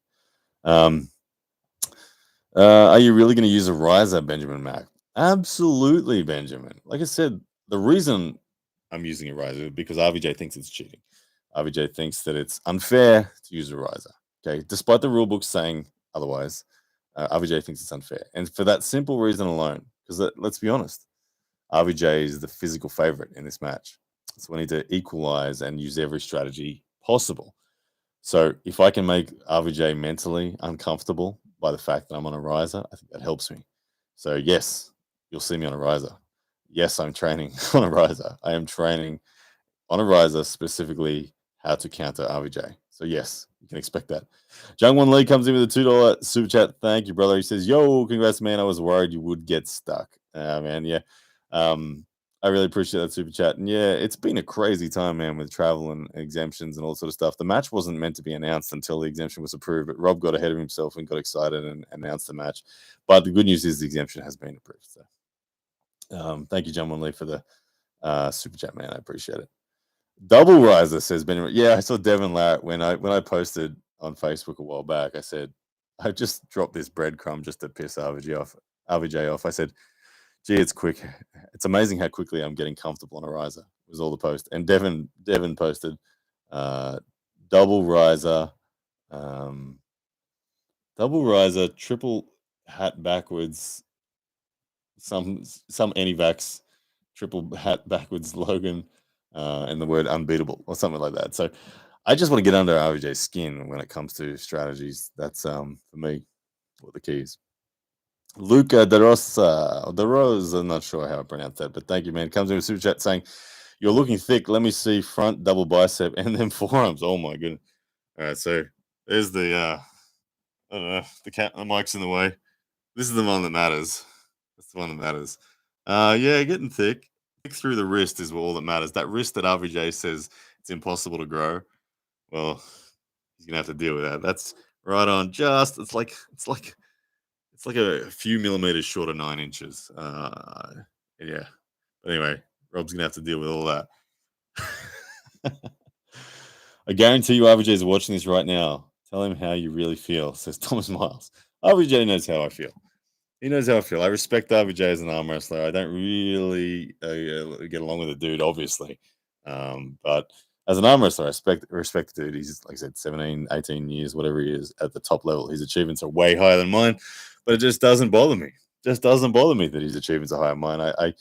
Are you really going to use a riser, Benjamin Mack? Absolutely, Benjamin. Like I said, the reason I'm using a riser is because RVJ thinks it's cheating. RVJ thinks that it's unfair to use a riser. Okay, despite the rule book saying otherwise, RVJ thinks it's unfair, and for that simple reason alone, because let's be honest, RVJ is the physical favorite in this match, so we need to equalize and use every strategy possible. So if I can make RVJ mentally uncomfortable by the fact that I'm on a riser, I think that helps me. So yes, you'll see me on a riser. Yes, I'm training on a riser. I am training on a riser specifically how to counter RVJ. So yes, you can expect that. Jungwon Lee comes in with a $2 super chat. Thank you, brother. He says, "Yo, congrats, man. I was worried you would get stuck." Man, yeah. I really appreciate that super chat. And yeah, it's been a crazy time, man, with travel and exemptions and all sort of stuff. The match wasn't meant to be announced until the exemption was approved, but Rob got ahead of himself and got excited and announced the match. But the good news is the exemption has been approved. So thank you, John Lee, for the super chat, man. I appreciate it. Double Riser says, "Ben, yeah, I saw Devin Larratt when I posted on Facebook a while back. I said I just dropped this breadcrumb just to piss RVJ off. I said, gee, it's quick. It's amazing how quickly I'm getting comfortable on a riser. Was all the post. And Devin posted double riser, triple hat backwards, some anti-vax, triple hat backwards Logan, and the word unbeatable or something like that. So I just want to get under RVJ's skin when it comes to strategies. That's for me what the key is. Luca De Rose, I'm not sure how I pronounce that, but thank you, man. Comes in with super chat saying, "You're looking thick. Let me see front double bicep and then forearms." Oh my goodness! All right, so there's the I don't know, the mic's in the way. This is the one that matters. That's the one that matters. Yeah, getting thick. Thick through the wrist is all that matters. That wrist that RVJ says it's impossible to grow. Well, he's gonna have to deal with that. That's right on. It's like a few millimeters short of 9 inches. Yeah. But anyway, Rob's gonna have to deal with all that. I guarantee you, RVJ is watching this right now. Tell him how you really feel, says Thomas Miles. RVJ knows how I feel. He knows how I feel. I respect RVJ as an arm wrestler. I don't really get along with the dude, obviously. But as an arm wrestler, I respect the dude. He's, like I said, 17, 18 years, whatever he is, at the top level. His achievements are way higher than mine, but it just doesn't bother me. Just doesn't bother me that his achievements are higher than mine. I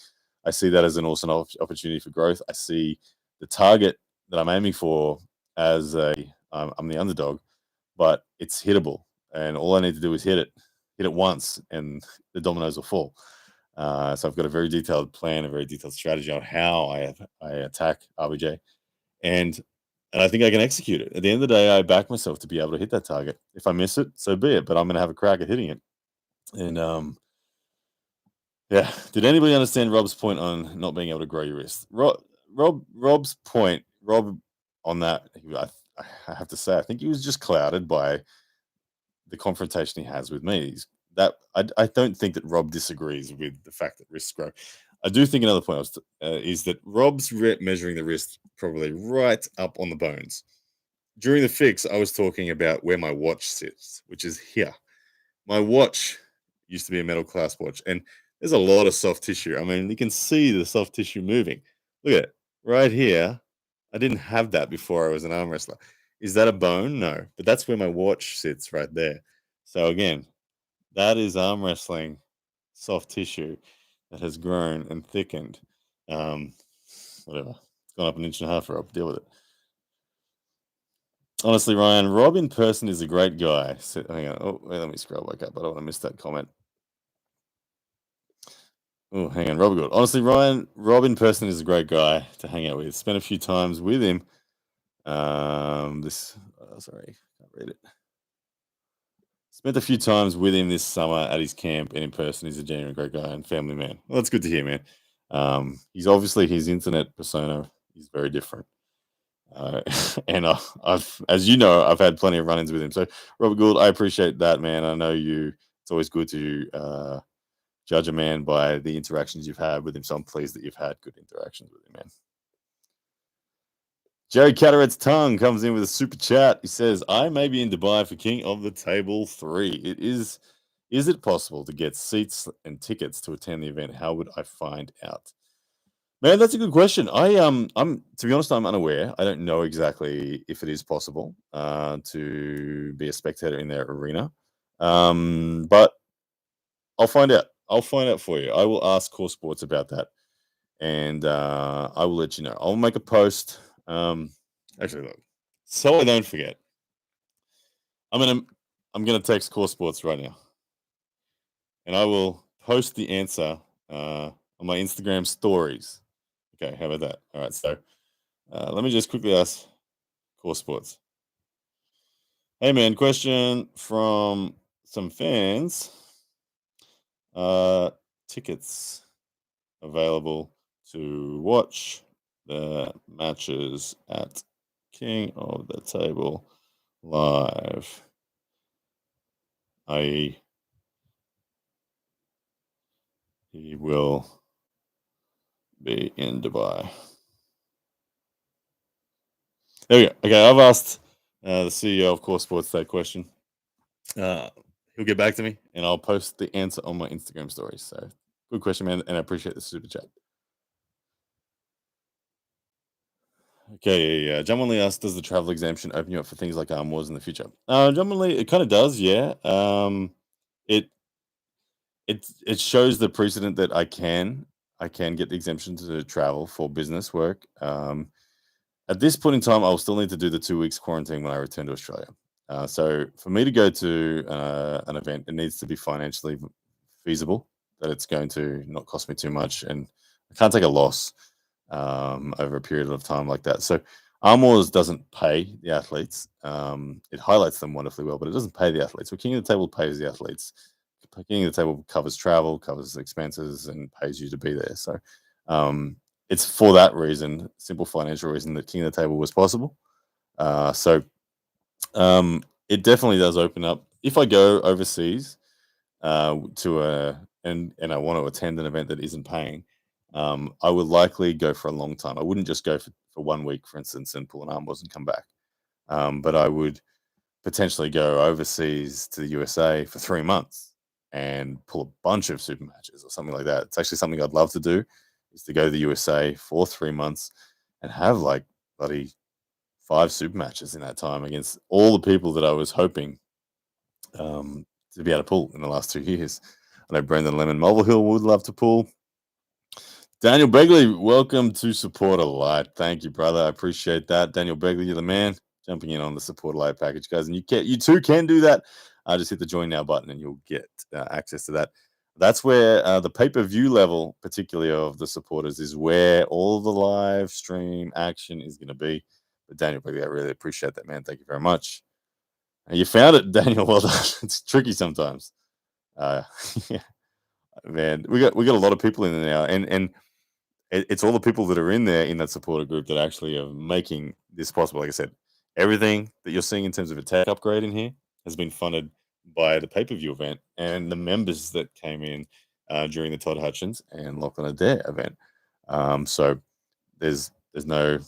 see that as an awesome opportunity for growth. I see the target that I'm aiming for as I'm the underdog, but it's hittable. And all I need to do is hit it once, and the dominoes will fall. So I've got a very detailed plan, a very detailed strategy on how I attack RBJ, and I think I can execute it. At the end of the day, I back myself to be able to hit that target. If I miss it, so be it. But I'm going to have a crack at hitting it. And yeah, did anybody understand Rob's point on not being able to grow your wrist? Rob's point, Rob, on that, I have to say, I think he was just clouded by the confrontation he has with me. I don't think that Rob disagrees with the fact that wrists grow. I do think another point is that Rob's measuring the wrist probably right up on the bones. During the fix, I was talking about where my watch sits, which is here. My watch used to be a metal clasp watch, and there's a lot of soft tissue. I mean, you can see the soft tissue moving. Look at it right here. I didn't have that before I was an arm wrestler. Is that a bone? No, but that's where my watch sits right there. So again, that is arm wrestling soft tissue that has grown and thickened. Whatever. It's gone up 1.5 inches for Rob. Deal with it. Honestly, Ryan, Rob in person is a great guy. So, hang on. Oh, wait, let me scroll back up. I don't want to miss that comment. Oh, hang on. Rob good. Honestly, Ryan, Rob in person is a great guy to hang out with. Spent a few times with him. Sorry, can't read it. Spent a few times with him this summer at his camp, and in person, he's a genuine great guy and family man. Well, that's good to hear, man. He's obviously his internet persona is very different. And I've, as you know, I've had plenty of run-ins with him. So, Robert Gould, I appreciate that, man. I know you. It's always good to judge a man by the interactions you've had with him. So I'm pleased that you've had good interactions with him, man. Jerry Cataret's tongue comes in with a super chat. He says, "I may be in Dubai for King of the Table 3. It is. Is it possible to get seats and tickets to attend the event? How would I find out?" Man, that's a good question. I'm to be honest, I'm unaware. I don't know exactly if it is possible to be a spectator in their arena, but I'll find out. I'll find out for you. I will ask Core Sports about that, and I will let you know. I'll make a post. Actually, look, so I don't forget. I'm gonna text Core Sports right now, and I will post the answer on my Instagram stories. Okay, how about that? All right, so let me just quickly ask Core Sports. Hey, man, question from some fans. Tickets available to watch the matches at King of the Table live, i.e., he will be in Dubai. There we go. Okay, I've asked the CEO of Core Sports that question. He'll get back to me, and I'll post the answer on my Instagram stories. So, good question, man, and I appreciate the super chat. Okay, yeah. Genuinely asked, does the travel exemption open you up for things like arm wars in the future? Genuinely, it kind of does, yeah. It it shows the precedent that I can get the exemption to travel for business work. At this point in time, I'll still need to do the 2 weeks quarantine when I return to Australia. So for me to go to an event, it needs to be financially feasible, that it's going to not cost me too much, and I can't take a loss over a period of time like that. So Arm Wars doesn't pay the athletes. It highlights them wonderfully well, but it doesn't pay the athletes. So King of the Table pays the athletes. King of the Table covers travel, covers expenses, and pays you to be there. So it's for that reason, simple financial reason, that King of the Table was possible. It definitely does open up. If I go overseas to and I want to attend an event that isn't paying, I would likely go for a long time. I wouldn't just go for 1 week, for instance, and pull an arm and come back. But I would potentially go overseas to the USA for 3 months and pull a bunch of super matches or something like that. It's actually something I'd love to do, is to go to the USA for 3 months and have like bloody 5 super matches in that time against all the people that I was hoping to be able to pull in the last 2 years. I know Brendan Lemon Mulvihill would love to pull. Daniel Begley, welcome to Support Allied. Thank you, brother. I appreciate that. Daniel Begley, you're the man. Jumping in on the Support Allied package, guys, and you too can do that. Just hit the join now button, and you'll get access to that. That's where the pay-per-view level, particularly of the supporters, is where all the live stream action is going to be. But Daniel Begley, I really appreciate that, man. Thank you very much. You found it, Daniel. Well done. It's tricky sometimes. Yeah, man. We got a lot of people in there now, and it's all the people that are in there in that supporter group that actually are making this possible. Like I said, everything that you're seeing in terms of a tech upgrade in here has been funded by the pay-per-view event and the members that came in during the Todd Hutchins and Lachlan Adair event. So there's no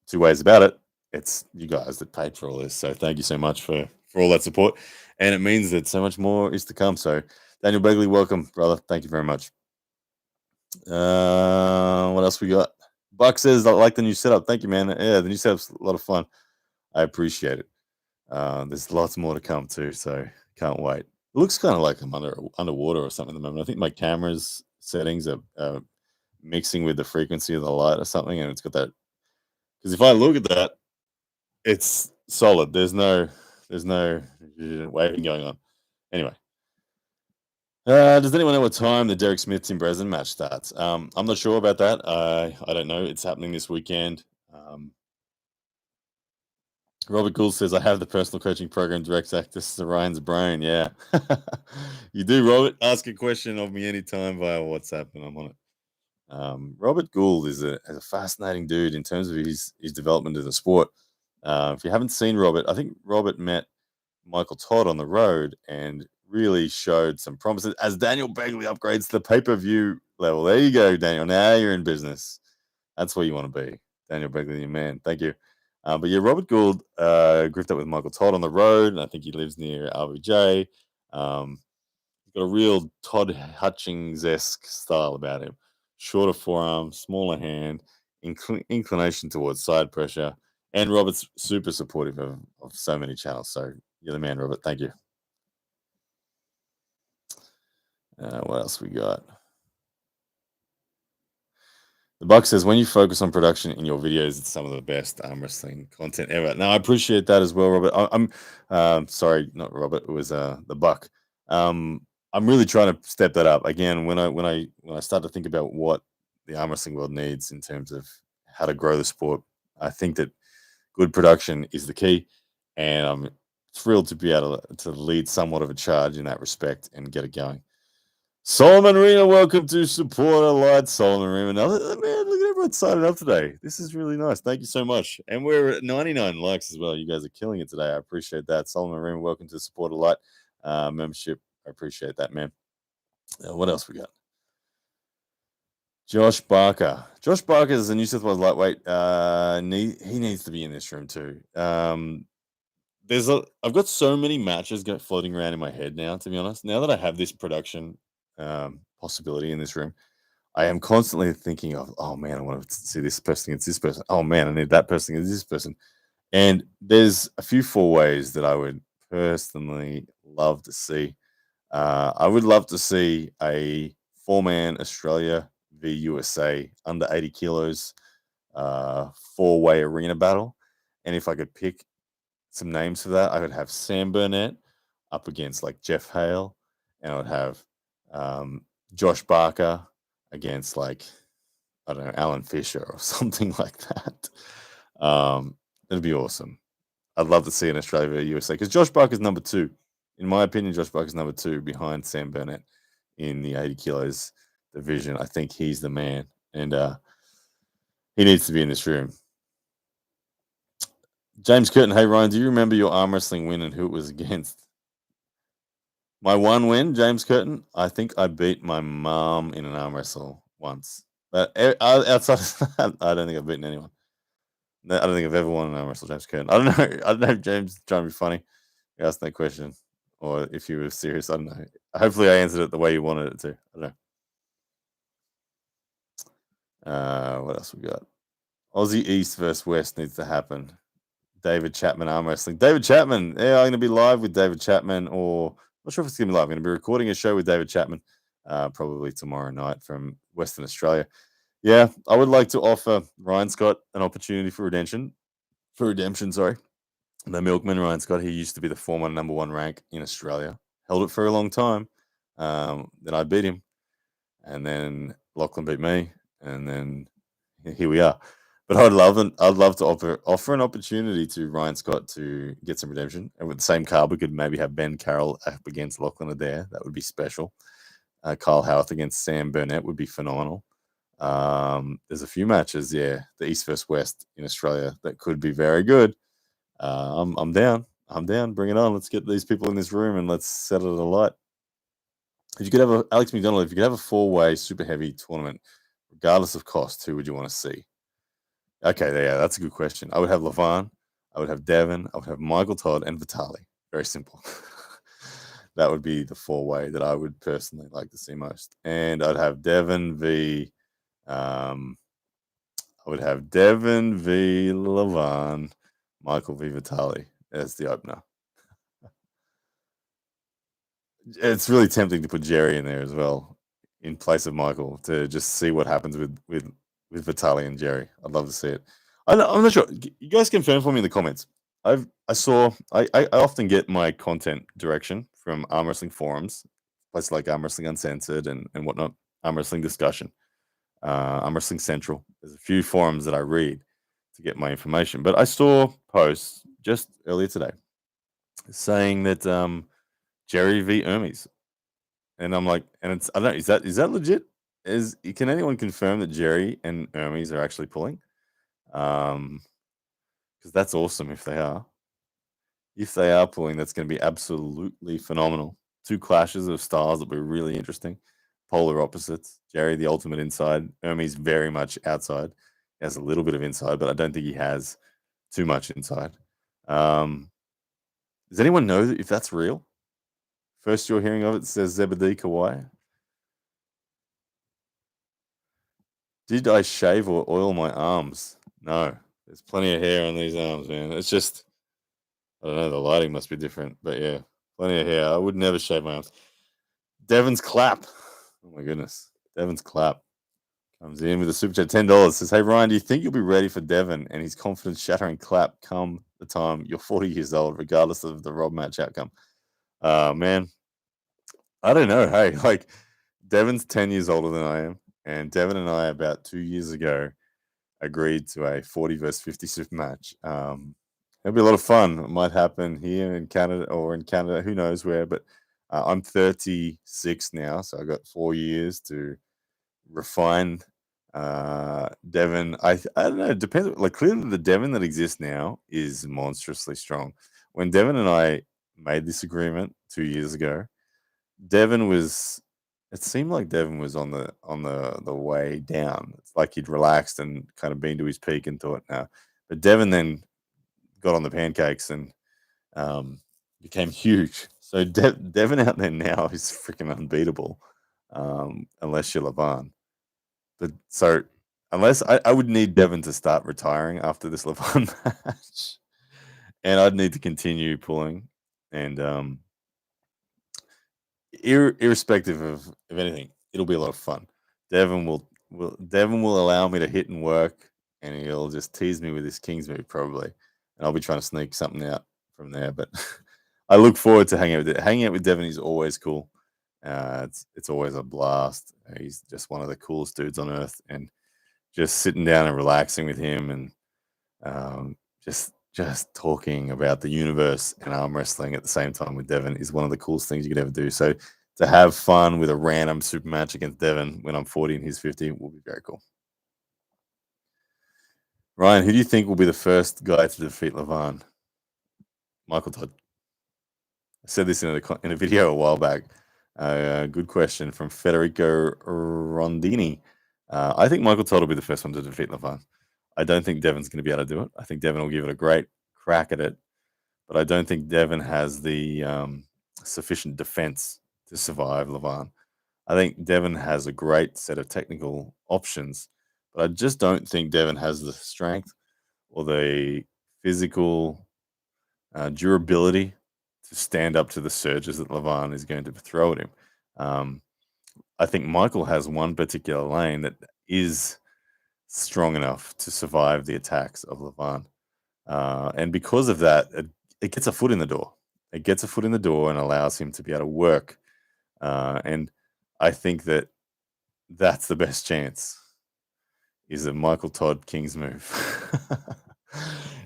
two ways about it. It's you guys that paid for all this. So thank you so much for all that support. And it means that so much more is to come. So Daniel Begley, welcome, brother. Thank you very much. What else we got? Buck says, I like the new setup. Thank you, man. Yeah, the new setup's a lot of fun. I appreciate it. There's lots more to come too, so can't wait. It looks kind of like I'm underwater or something at the moment. I think my camera's settings are mixing with the frequency of the light or something, and it's got that. Because if I look at that, it's solid. There's no waving going on. Anyway, does anyone know what time the Derek Smith Tim Breslin match starts? I'm not sure about that. I don't know. It's happening this weekend. Robert Gould says, I have the personal coaching program direct access to Ryan's brain. Yeah. You do, Robert. Ask a question of me anytime via WhatsApp, and I'm on it. Robert Gould is a fascinating dude in terms of his development in the sport. If you haven't seen Robert, I think Robert met Michael Todd on the road and really showed some promises as Daniel Begley upgrades to the pay-per-view level. There you go, Daniel. Now you're in business. That's where you want to be. Daniel Begley, your man. Thank you. But yeah, Robert Gould gripped up with Michael Todd on the road, and I think he lives near RBJ. He's got a real Todd Hutchings-esque style about him. Shorter forearm, smaller hand, inclination towards side pressure. And Robert's super supportive of so many channels. So you're the man, Robert. Thank you. What else we got? The Buck says, when you focus on production in your videos, it's some of the best arm wrestling content ever. Now, I appreciate that as well, Robert. I'm sorry, not Robert. It was the Buck. I'm really trying to step that up again. When I start to think about what the arm wrestling world needs in terms of how to grow the sport, I think that good production is the key, and I'm thrilled to be able to lead somewhat of a charge in that respect and get it going. Solomon Arena, welcome to Supporter Light. Solomon Arena. Now, man, look at everyone signing up today. This is really nice. Thank you so much. And we're at 99 likes as well. You guys are killing it today. I appreciate that. Solomon Arena, welcome to Supporter Light membership. I appreciate that, man. What else we got? Josh Barker. Josh Barker is a New South Wales lightweight. He needs to be in this room too. I've got so many matches floating around in my head now, to be honest. Now that I have this production possibility in this room, I am constantly thinking of, oh man, I want to see this person against this person. Oh man, I need that person against this person. And there's a few four ways that I would personally love to see. I would love to see a four-man Australia v USA under 80 kilos four-way arena battle. And if I could pick some names for that, I would have Sam Burnett up against like Jeff Hale, and I would have Josh Barker against like, I don't know, Alan Fisher or something like that. It'd be awesome. I'd love to see an Australia v USA because Josh Barker's number 2. In my opinion, Josh Barker's number 2 behind Sam Burnett in the 80 kilos division. I think he's the man, and he needs to be in this room. James Curtin, hey Ryan, do you remember your arm wrestling win and who it was against? My one win, James Curtin, I think I beat my mom in an arm wrestle once. But outside of that, I don't think I've beaten anyone. I don't think I've ever won an arm wrestle, James Curtin. I don't know. I don't know if James trying to be funny. He asked that question, or if you were serious. I don't know. Hopefully, I answered it the way you wanted it to. I don't know. What else we got? Aussie East versus West needs to happen. David Chapman arm wrestling. David Chapman. Yeah, I'm going to be live with David Chapman, or I'm not sure if it's going to be live. I'm going to be recording a show with David Chapman probably tomorrow night from Western Australia. Yeah, I would like to offer Ryan Scott an opportunity for redemption. Sorry. The Milkman, Ryan Scott, he used to be the former number 1 rank in Australia. Held it for a long time. Then I beat him. And then Lachlan beat me. And then here we are. But I'd love to offer an opportunity to Ryan Scott to get some redemption. And with the same card, we could maybe have Ben Carroll up against Lachlan Adair. That would be special. Kyle Howarth against Sam Burnett would be phenomenal. There's a few matches, the East versus West in Australia that could be very good. I'm down. Bring it on. Let's get these people in this room and let's set it alight. If you could have Alex McDonald, if you could have a 4-way super heavy tournament, regardless of cost, who would you want to see? Okay, yeah, that's a good question. I would have Levan, I would have Devon, I would have Michael Todd and Vitali. Very simple. That would be the 4-way that I would personally like to see most. And I'd have Devon v. Levan, Michael v. Vitali as the opener. It's really tempting to put Jerry in there as well, in place of Michael, to just see what happens with Vitali and Jerry. I'd love to see it. I'm not sure. You guys confirm for me in the comments. I often get my content direction from arm wrestling forums, places like Arm Wrestling Uncensored and whatnot, Arm Wrestling Discussion, Arm Wrestling Central. There's a few forums that I read to get my information, but I saw posts just earlier today saying that Jerry v. Hermes, and I'm like, and it's, I don't know, is that legit? Can anyone confirm that Jerry and Hermes are actually pulling? Because that's awesome if they are. If they are pulling, that's going to be absolutely phenomenal. 2 clashes of styles that were really interesting. Polar opposites. Jerry, the ultimate inside. Hermes, very much outside. He has a little bit of inside, but I don't think he has too much inside. Does anyone know if that's real? First you're hearing of it, says Zebedee Kawhi. Did I shave or oil my arms? No. There's plenty of hair on these arms, man. It's just, I don't know, the lighting must be different. But yeah, plenty of hair. I would never shave my arms. Devon's clap. Oh my goodness. Devon's clap comes in with a super chat, $10. Says, hey Ryan, do you think you'll be ready for Devon and his confidence shattering clap come the time you're 40 years old, regardless of the Rob match outcome? Man, I don't know. Hey, like Devon's 10 years older than I am. And Devon and I, about 2 years ago, agreed to a 40 versus 50 super match. It'll be a lot of fun. It might happen here in Canada or in Canada, who knows where. But I'm 36 now, so I got 4 years to refine. Devon, I don't know. It depends. Like clearly, the Devon that exists now is monstrously strong. When Devon and I made this agreement 2 years ago, Devon was. It seemed like Devon was on the way down. It's like he'd relaxed and kind of been to his peak and thought, "Now," but Devon then got on the pancakes and um, became huge. So Devon out there now is freaking unbeatable, unless you're Levan. But so unless I would need Devon to start retiring after this Levan match, and I'd need to continue pulling, and irrespective of anything, it'll be a lot of fun. Devon will allow me to hit and work, and he'll just tease me with his King's move probably, and I'll be trying to sneak something out from there. But I look forward to hanging out with Devon. He's always cool. It's always a blast. He's just one of the coolest dudes on earth, and just sitting down and relaxing with him, and just talking about the universe and arm wrestling at the same time with Devon is one of the coolest things you could ever do. So to have fun with a random super match against Devon when I'm 40 and he's 50 will be very cool. Ryan, who do you think will be the first guy to defeat Levan? Michael Todd. I said this in a video a while back. Good question from Federico Rondini. I think Michael Todd will be the first one to defeat Levan. I don't think Devon's going to be able to do it. I think Devon will give it a great crack at it, but I don't think Devon has the sufficient defense to survive Levan. I think Devon has a great set of technical options, but I just don't think Devon has the strength or the physical durability to stand up to the surges that Levan is going to throw at him. I think Michael has one particular lane that is strong enough to survive the attacks of Levan. And because of that, it gets a foot in the door. It gets a foot in the door and allows him to be able to work. And I think that that's the best chance is a Michael Todd King's move.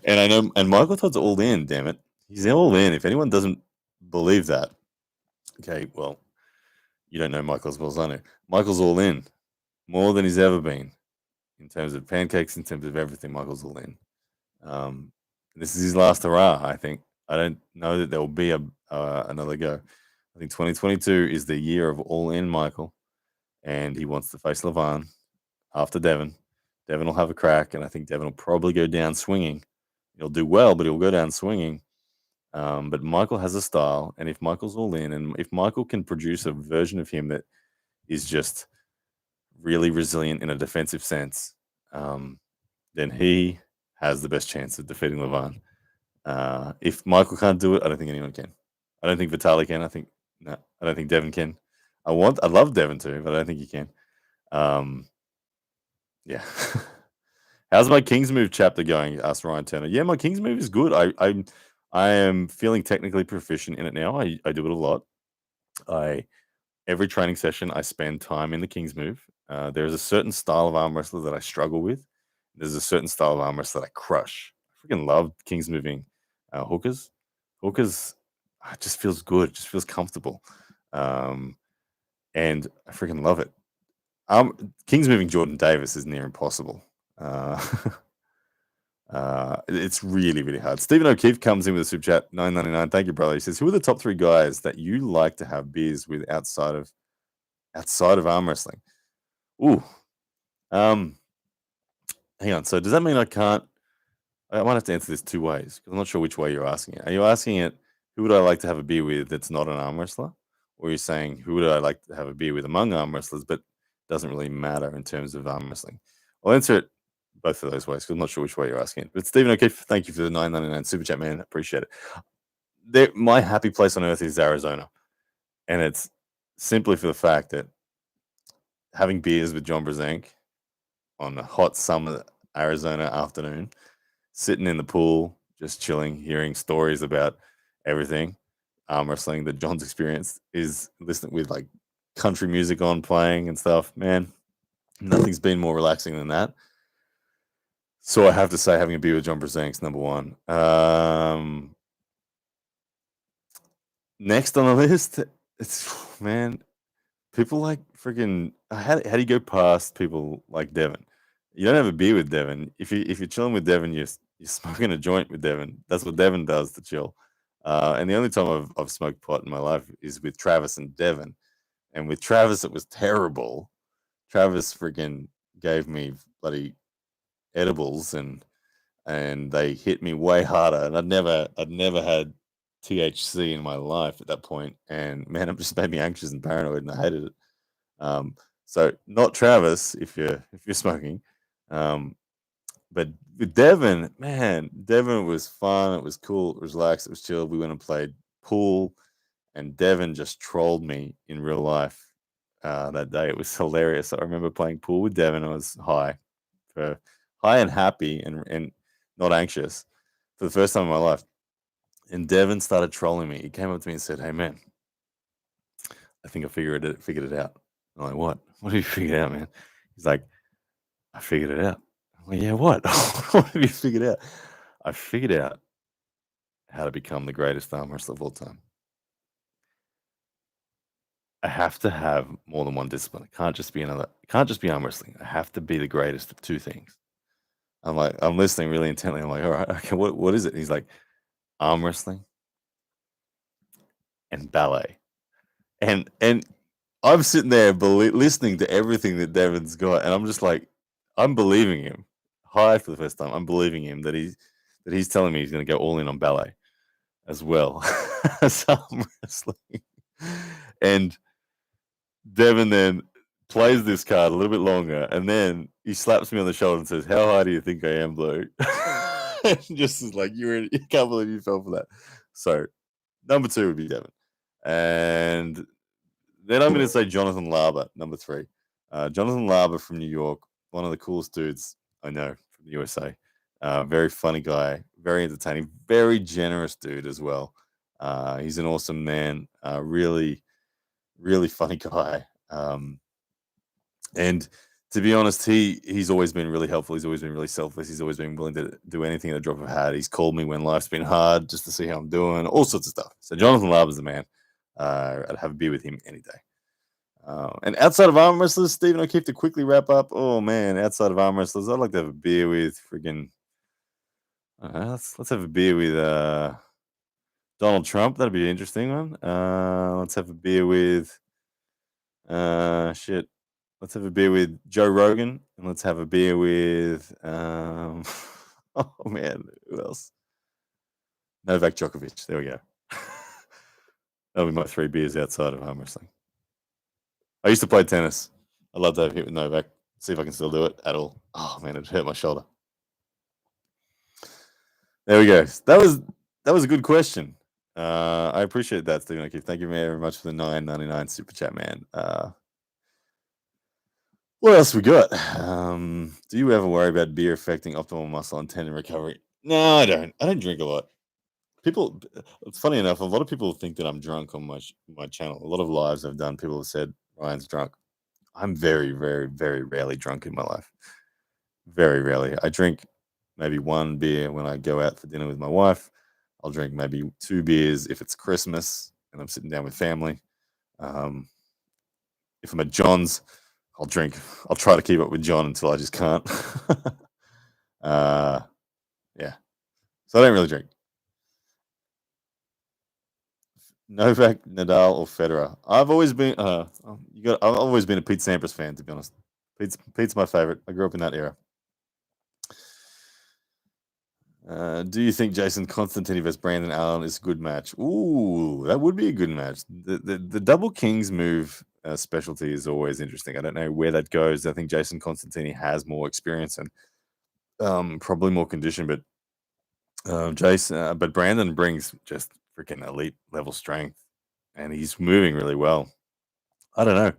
And I know, and Michael Todd's all in, damn it. He's all in. If anyone doesn't believe that, okay, well, you don't know Michael as well as I know. Michael's all in more than he's ever been in terms of pancakes, in terms of everything. Michael's all in. This is his last hurrah, I think. I don't know that there will be another go. I think 2022 is the year of all in Michael, and he wants to face Levan after Devon. Devon will have a crack, and I think Devon will probably go down swinging. He'll do well, but he'll go down swinging. But Michael has a style, and if Michael's all in, and if Michael can produce a version of him that is just really resilient in a defensive sense, then he has the best chance of defeating Levan. If Michael can't do it, I don't think anyone can. I don't think Vitaly can. I don't think Devon can. I love Devon too, but I don't think he can. Yeah. How's my King's Move chapter going? Asked Ryan Turner. Yeah, my King's Move is good. I am feeling technically proficient in it now. I do it a lot. Every training session, I spend time in the King's Move. There's a certain style of arm wrestler that I struggle with. There's a certain style of arm wrestler that I crush. I freaking love King's moving hookers. Hookers just feels good. Just feels comfortable. And I freaking love it. King's moving Jordan Davis is near impossible. It's really, really hard. Stephen O'Keefe comes in with a super chat, $9.99. Thank you, brother. He says, "Who are the top 3 guys that you like to have beers with outside of arm wrestling?" Ooh, hang on. So does that mean I can't? I might have to answer this 2 ways because I'm not sure which way you're asking it. Are you asking it, who would I like to have a beer with that's not an arm wrestler? Or are you saying, who would I like to have a beer with among arm wrestlers, but doesn't really matter in terms of arm wrestling? I'll answer it both of those ways because I'm not sure which way you're asking it. But Stephen O'Keefe, thank you for the $9.99 super chat, man. Appreciate it. My happy place on earth is Arizona. And it's simply for the fact that having beers with John Brzenk on a hot summer Arizona afternoon, sitting in the pool, just chilling, hearing stories about everything arm wrestling that John's experienced, is listening with like country music on playing and stuff. Man, nothing's been more relaxing than that. So I have to say, having a beer with John Brzenk's number 1. Next on the list, it's man, people like freaking how do you go past people like Devin? You don't have a beer with Devin. If you're chilling with Devin, you're smoking a joint with Devin. That's what Devin does to chill. And the only time I've smoked pot in my life is with Travis and Devin. And with Travis, it was terrible. Travis freaking gave me bloody edibles and they hit me way harder. And I'd never had THC in my life at that point. And man, it just made me anxious and paranoid, and I hated it. Um, so not Travis if you're smoking. Um, but with Devin, man, Devin was fun. It was cool. It was relaxed. It was chill. We went and played pool, and Devin just trolled me in real life that day. It was hilarious. I remember playing pool with Devin. I was high and happy and not anxious for the first time in my life. And Devin started trolling me. He came up to me and said, "Hey man, I think I figured it out." I'm like, "What? What have you figured out, man?" He's like, "I figured it out." I'm like, "Yeah, what? What have you figured out?" I figured out how to become the greatest arm wrestler of all time. I have to have more than one discipline. It can't just be arm wrestling. I have to be the greatest of two things. I'm like, I'm listening really intently. I'm like, all right, okay, what is it? And he's like, arm wrestling and ballet. And I'm sitting there listening to everything that Devin's got, and I'm just like, I'm believing him. High for the first time. I'm believing him that he's telling me he's going to go all in on ballet as well as arm wrestling. And Devin then plays this card a little bit longer, and then he slaps me on the shoulder and says, "How high do you think I am, Blue?" And just is like, you can't believe you fell for that. So number two would be Devin, and then I'm going to say Jonathan Larber, number three. Jonathan Larber from New York, one of the coolest dudes I know from the USA. Very funny guy, very entertaining, very generous dude as well. He's an awesome man. Really, really funny guy. And to be honest, he's always been really helpful. He's always been really selfless. He's always been willing to do anything at a drop of a hat. He's called me when life's been hard just to see how I'm doing, all sorts of stuff. So Jonathan Larber's the man. I'd have a beer with him any day. And outside of arm wrestlers, Stephen O'Keefe, to quickly wrap up. Oh man, outside of arm wrestlers, I'd like to have a beer with friggin' let's have a beer with Donald Trump. That'd be an interesting one. Let's have a beer with shit. Let's have a beer with Joe Rogan, and let's have a beer with oh man, who else? Novak Djokovic. There we go. That'll be my three beers outside of arm wrestling. I used to play tennis. I'd love to have a hit with Novak. See if I can still do it at all. Oh man, it hurt my shoulder. There we go. That was a good question. I appreciate that, Stephen O'Keefe. Thank you very much for the $9.99 super chat, man. What else we got? Do you ever worry about beer affecting optimal muscle and tendon recovery? No, I don't. I don't drink a lot. People, it's funny enough. A lot of people think that I'm drunk on my channel. A lot of lives I've done, people have said Ryan's drunk. I'm very, very, very rarely drunk in my life. Very rarely. I drink maybe one beer when I go out for dinner with my wife. I'll drink maybe two beers if it's Christmas and I'm sitting down with family. Um, if I'm at John's, I'll drink. I'll try to keep up with John until I just can't. uh, yeah. So I don't really drink. Novak, Nadal, or Federer. I've always been. I've always been a Pete Sampras fan, to be honest. Pete's my favorite. I grew up in that era. Do you think Jason Constantine vs Brandon Allen is a good match? Ooh, that would be a good match. The double kings move specialty is always interesting. I don't know where that goes. I think Jason Constantine has more experience and probably more condition, but but Brandon brings just freaking elite level strength, and he's moving really well. I don't know.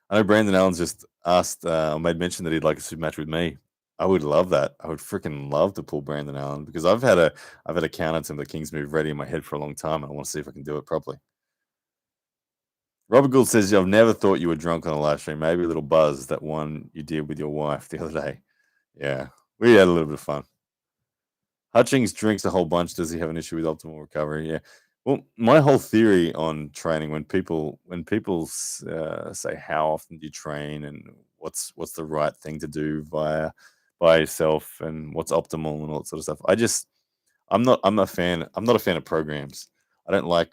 I know Brandon Allen's just asked, made mention that he'd like a super match with me. I would love that. I would freaking love to pull Brandon Allen because I've had a counter to the Kings move ready in my head for a long time, and I want to see if I can do it properly. Robert Gould says, "I've never thought you were drunk on a live stream. Maybe a little buzz, that one you did with your wife the other day." Yeah, we had a little bit of fun. Hutchings drinks a whole bunch. Does he have an issue with optimal recovery? Yeah. Well, my whole theory on training, when people say how often do you train and what's the right thing to do by yourself and what's optimal and all that sort of stuff. I'm not a fan of programs. I don't like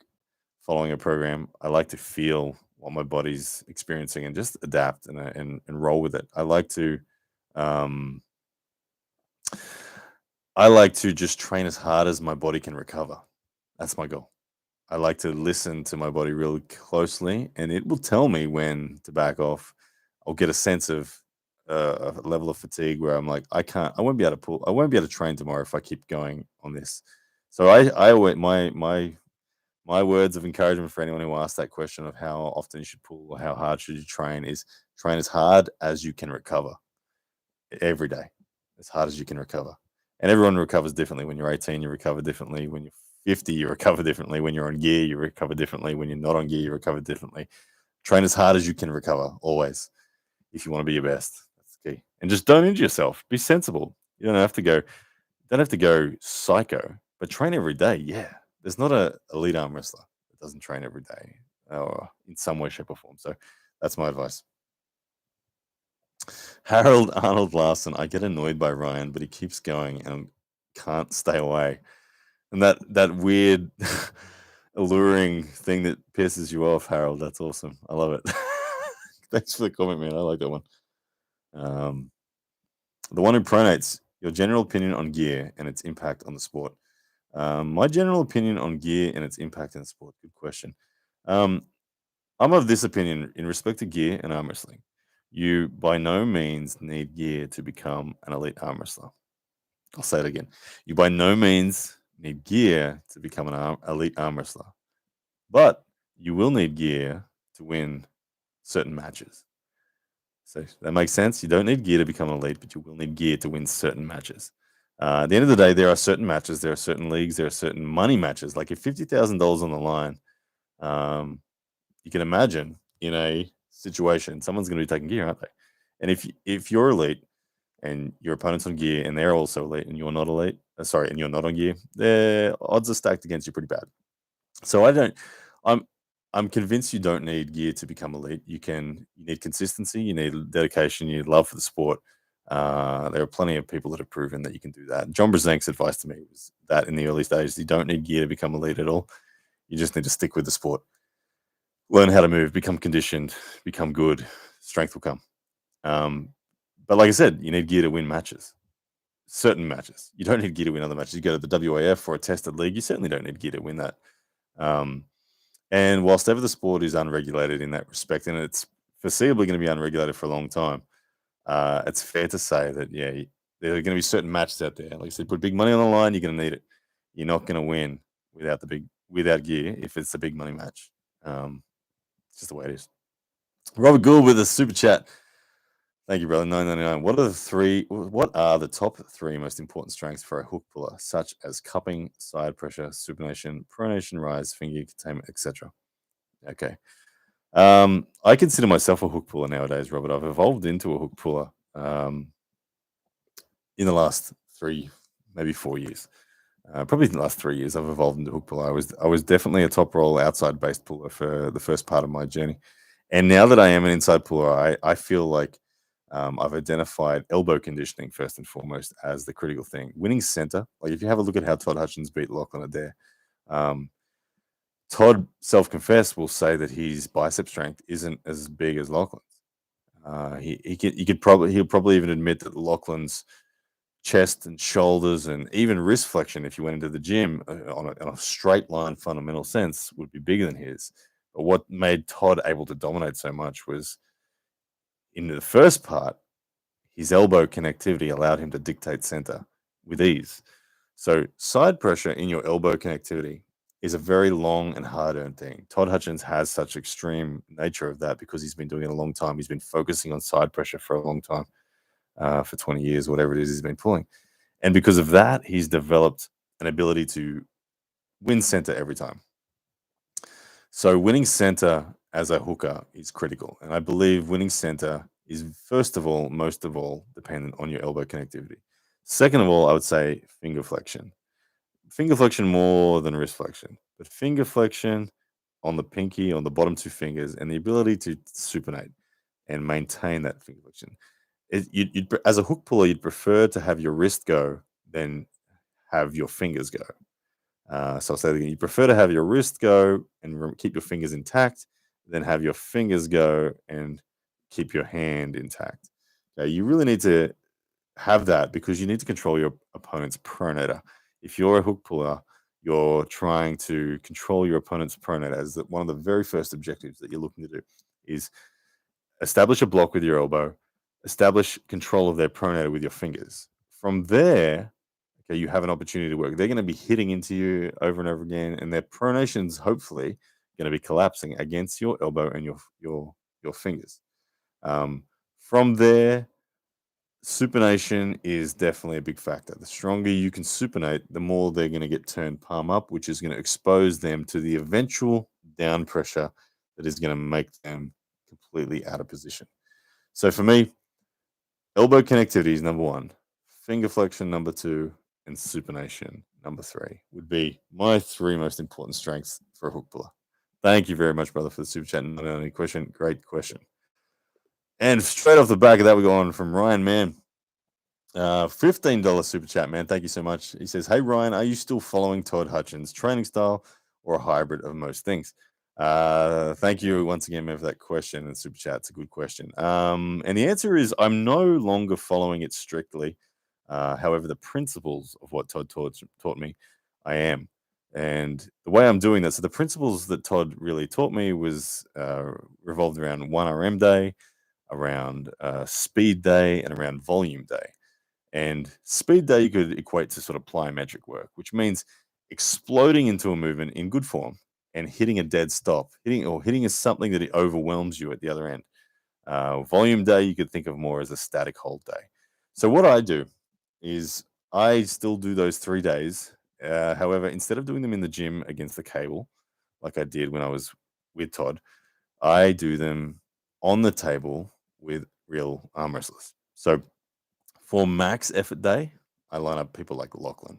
following a program. I like to feel what my body's experiencing and just adapt and roll with it. Um I like to just train as hard as my body can recover. That's my goal. I like to listen to my body really closely, and it will tell me when to back off. I'll get a sense of a level of fatigue where I'm like, I won't be able to pull, I won't be able to train tomorrow if I keep going on this. So I always, my words of encouragement for anyone who asks that question of how often you should pull or how hard should you train is train as hard as you can recover every day, as hard as you can recover. And everyone recovers differently. When you're 18, you recover differently. When you're 50, you recover differently. When you're on gear, you recover differently. When you're not on gear, you recover differently. Train as hard as you can recover, always, if you want to be your best. That's the key. And just don't injure yourself. Be sensible. You don't have to go psycho, but train every day. Yeah. There's not a elite arm wrestler that doesn't train every day or in some way, shape, or form. So that's my advice. Harold Arnold Larson. I get annoyed by Ryan, but he keeps going and can't stay away. And that weird, alluring thing that pisses you off, Harold. That's awesome. I love it. Thanks for the comment, man. I like that one. Um, the one who pronates your general opinion on gear and its impact on the sport. My general opinion on gear and its impact in the sport. Good question. Um, I'm of this opinion in respect to gear and arm wrestling. You by no means need gear to become an elite arm wrestler. I'll say it again. You by no means need gear to become an elite arm wrestler, but you will need gear to win certain matches. So that makes sense. You don't need gear to become an elite, but you will need gear to win certain matches. At the end of the day, there are certain matches, there are certain leagues, there are certain money matches. Like if $50,000 on the line, um, you can imagine in a situation, someone's going to be taking gear, aren't they? And if you're elite and your opponent's on gear and they're also elite and you're not elite, and you're not on gear, the odds are stacked against you pretty bad. So I'm I'm convinced you don't need gear to become elite. You need consistency, you need dedication, you need love for the sport. There are plenty of people that have proven that you can do that. John Brzenk's advice to me was that in the early stages, you don't need gear to become elite at all. You just need to stick with the sport, learn how to move, become conditioned, become good. Strength will come. Um, but like I said, you need gear to win matches, certain matches. You don't need gear to win other matches. You go to the WAF or a tested league, you certainly don't need gear to win that. Um, and whilst ever the sport is unregulated in that respect, and it's foreseeably going to be unregulated for a long time, it's fair to say that, yeah, there are going to be certain matches out there. Like I said, put big money on the line, you're going to need it. You're not going to win without gear if it's a big money match. It's just the way it is. Robert Gould with a super chat. Thank you, brother. 999. What are the top three most important strengths for a hook puller, such as cupping, side pressure, supination, pronation, rise, finger containment, etc.? Okay. I consider myself a hook puller nowadays, Robert. I've evolved into a hook puller in the last 3, maybe 4 years. Probably in the last 3 years, I've evolved into hook puller. I was definitely a top roll outside based puller for the first part of my journey, and now that I am an inside puller, I feel like I've identified elbow conditioning first and foremost as the critical thing. Winning center, like if you have a look at how Todd Hutchins beat Lachlan Adair, um, Todd self-confessed will say that his bicep strength isn't as big as Lachlan's. He'll probably even admit that Lachlan's chest and shoulders and even wrist flexion, if you went into the gym on a straight line fundamental sense, would be bigger than his. But what made Todd able to dominate so much was in the first part, his elbow connectivity allowed him to dictate center with ease. So side pressure in your elbow connectivity is a very long and hard-earned thing. Todd Hutchins has such extreme nature of that because he's been doing it a long time. He's been focusing on side pressure for a long time, for 20 years, whatever it is he's been pulling. And because of that, he's developed an ability to win center every time. So winning center as a hooker is critical. And I believe winning center is first of all, most of all, dependent on your elbow connectivity. Second of all, I would say finger flexion. finger flexion more than wrist flexion, but finger flexion on the pinky, on the bottom two fingers, and the ability to supinate and maintain that finger flexion. As a hook puller, you'd prefer to have your wrist go than have your fingers go. So I'll say that again. You prefer to have your wrist go and keep your fingers intact, than have your fingers go and keep your hand intact. Okay, you really need to have that because you need to control your opponent's pronator. If you're a hook puller, you're trying to control your opponent's pronator as one of the very first objectives that you're looking to do is establish a block with your elbow, establish control of their pronator with your fingers. From there, okay, you have an opportunity to work. They're going to be hitting into you over and over again, and their pronation's hopefully going to be collapsing against your elbow and your fingers. From there, supination is definitely a big factor. The stronger you can supinate, the more they're going to get turned palm up, which is going to expose them to the eventual down pressure that is going to make them completely out of position. So for me, elbow connectivity is number one, finger flexion number two, and supination number three would be my three most important strengths for a hook puller. Thank you very much, brother, for the super chat. Not only question, great question. And straight off the back of that, we go on from Ryan Mann. $15 super chat, man. Thank you so much. He says, "Hey Ryan, are you still following Todd Hutchins' training style or a hybrid of most things?" Thank you once again, man, for that question and super chat. It's a good question. And the answer is I'm no longer following it strictly. However, the principles of what Todd taught me, I am. And the way I'm doing that, so the principles that Todd really taught me was revolved around 1RM day, around speed day, and around volume day. And speed day you could equate to sort of plyometric work, which means exploding into a movement in good form and hitting a dead stop, hitting is something that it overwhelms you at the other end. Volume day you could think of more as a static hold day. So what I do is I still do those 3 days. However, instead of doing them in the gym against the cable, like I did when I was with Todd, I do them on the table with real arm wrestlers. So for max effort day, I line up people like Lachlan,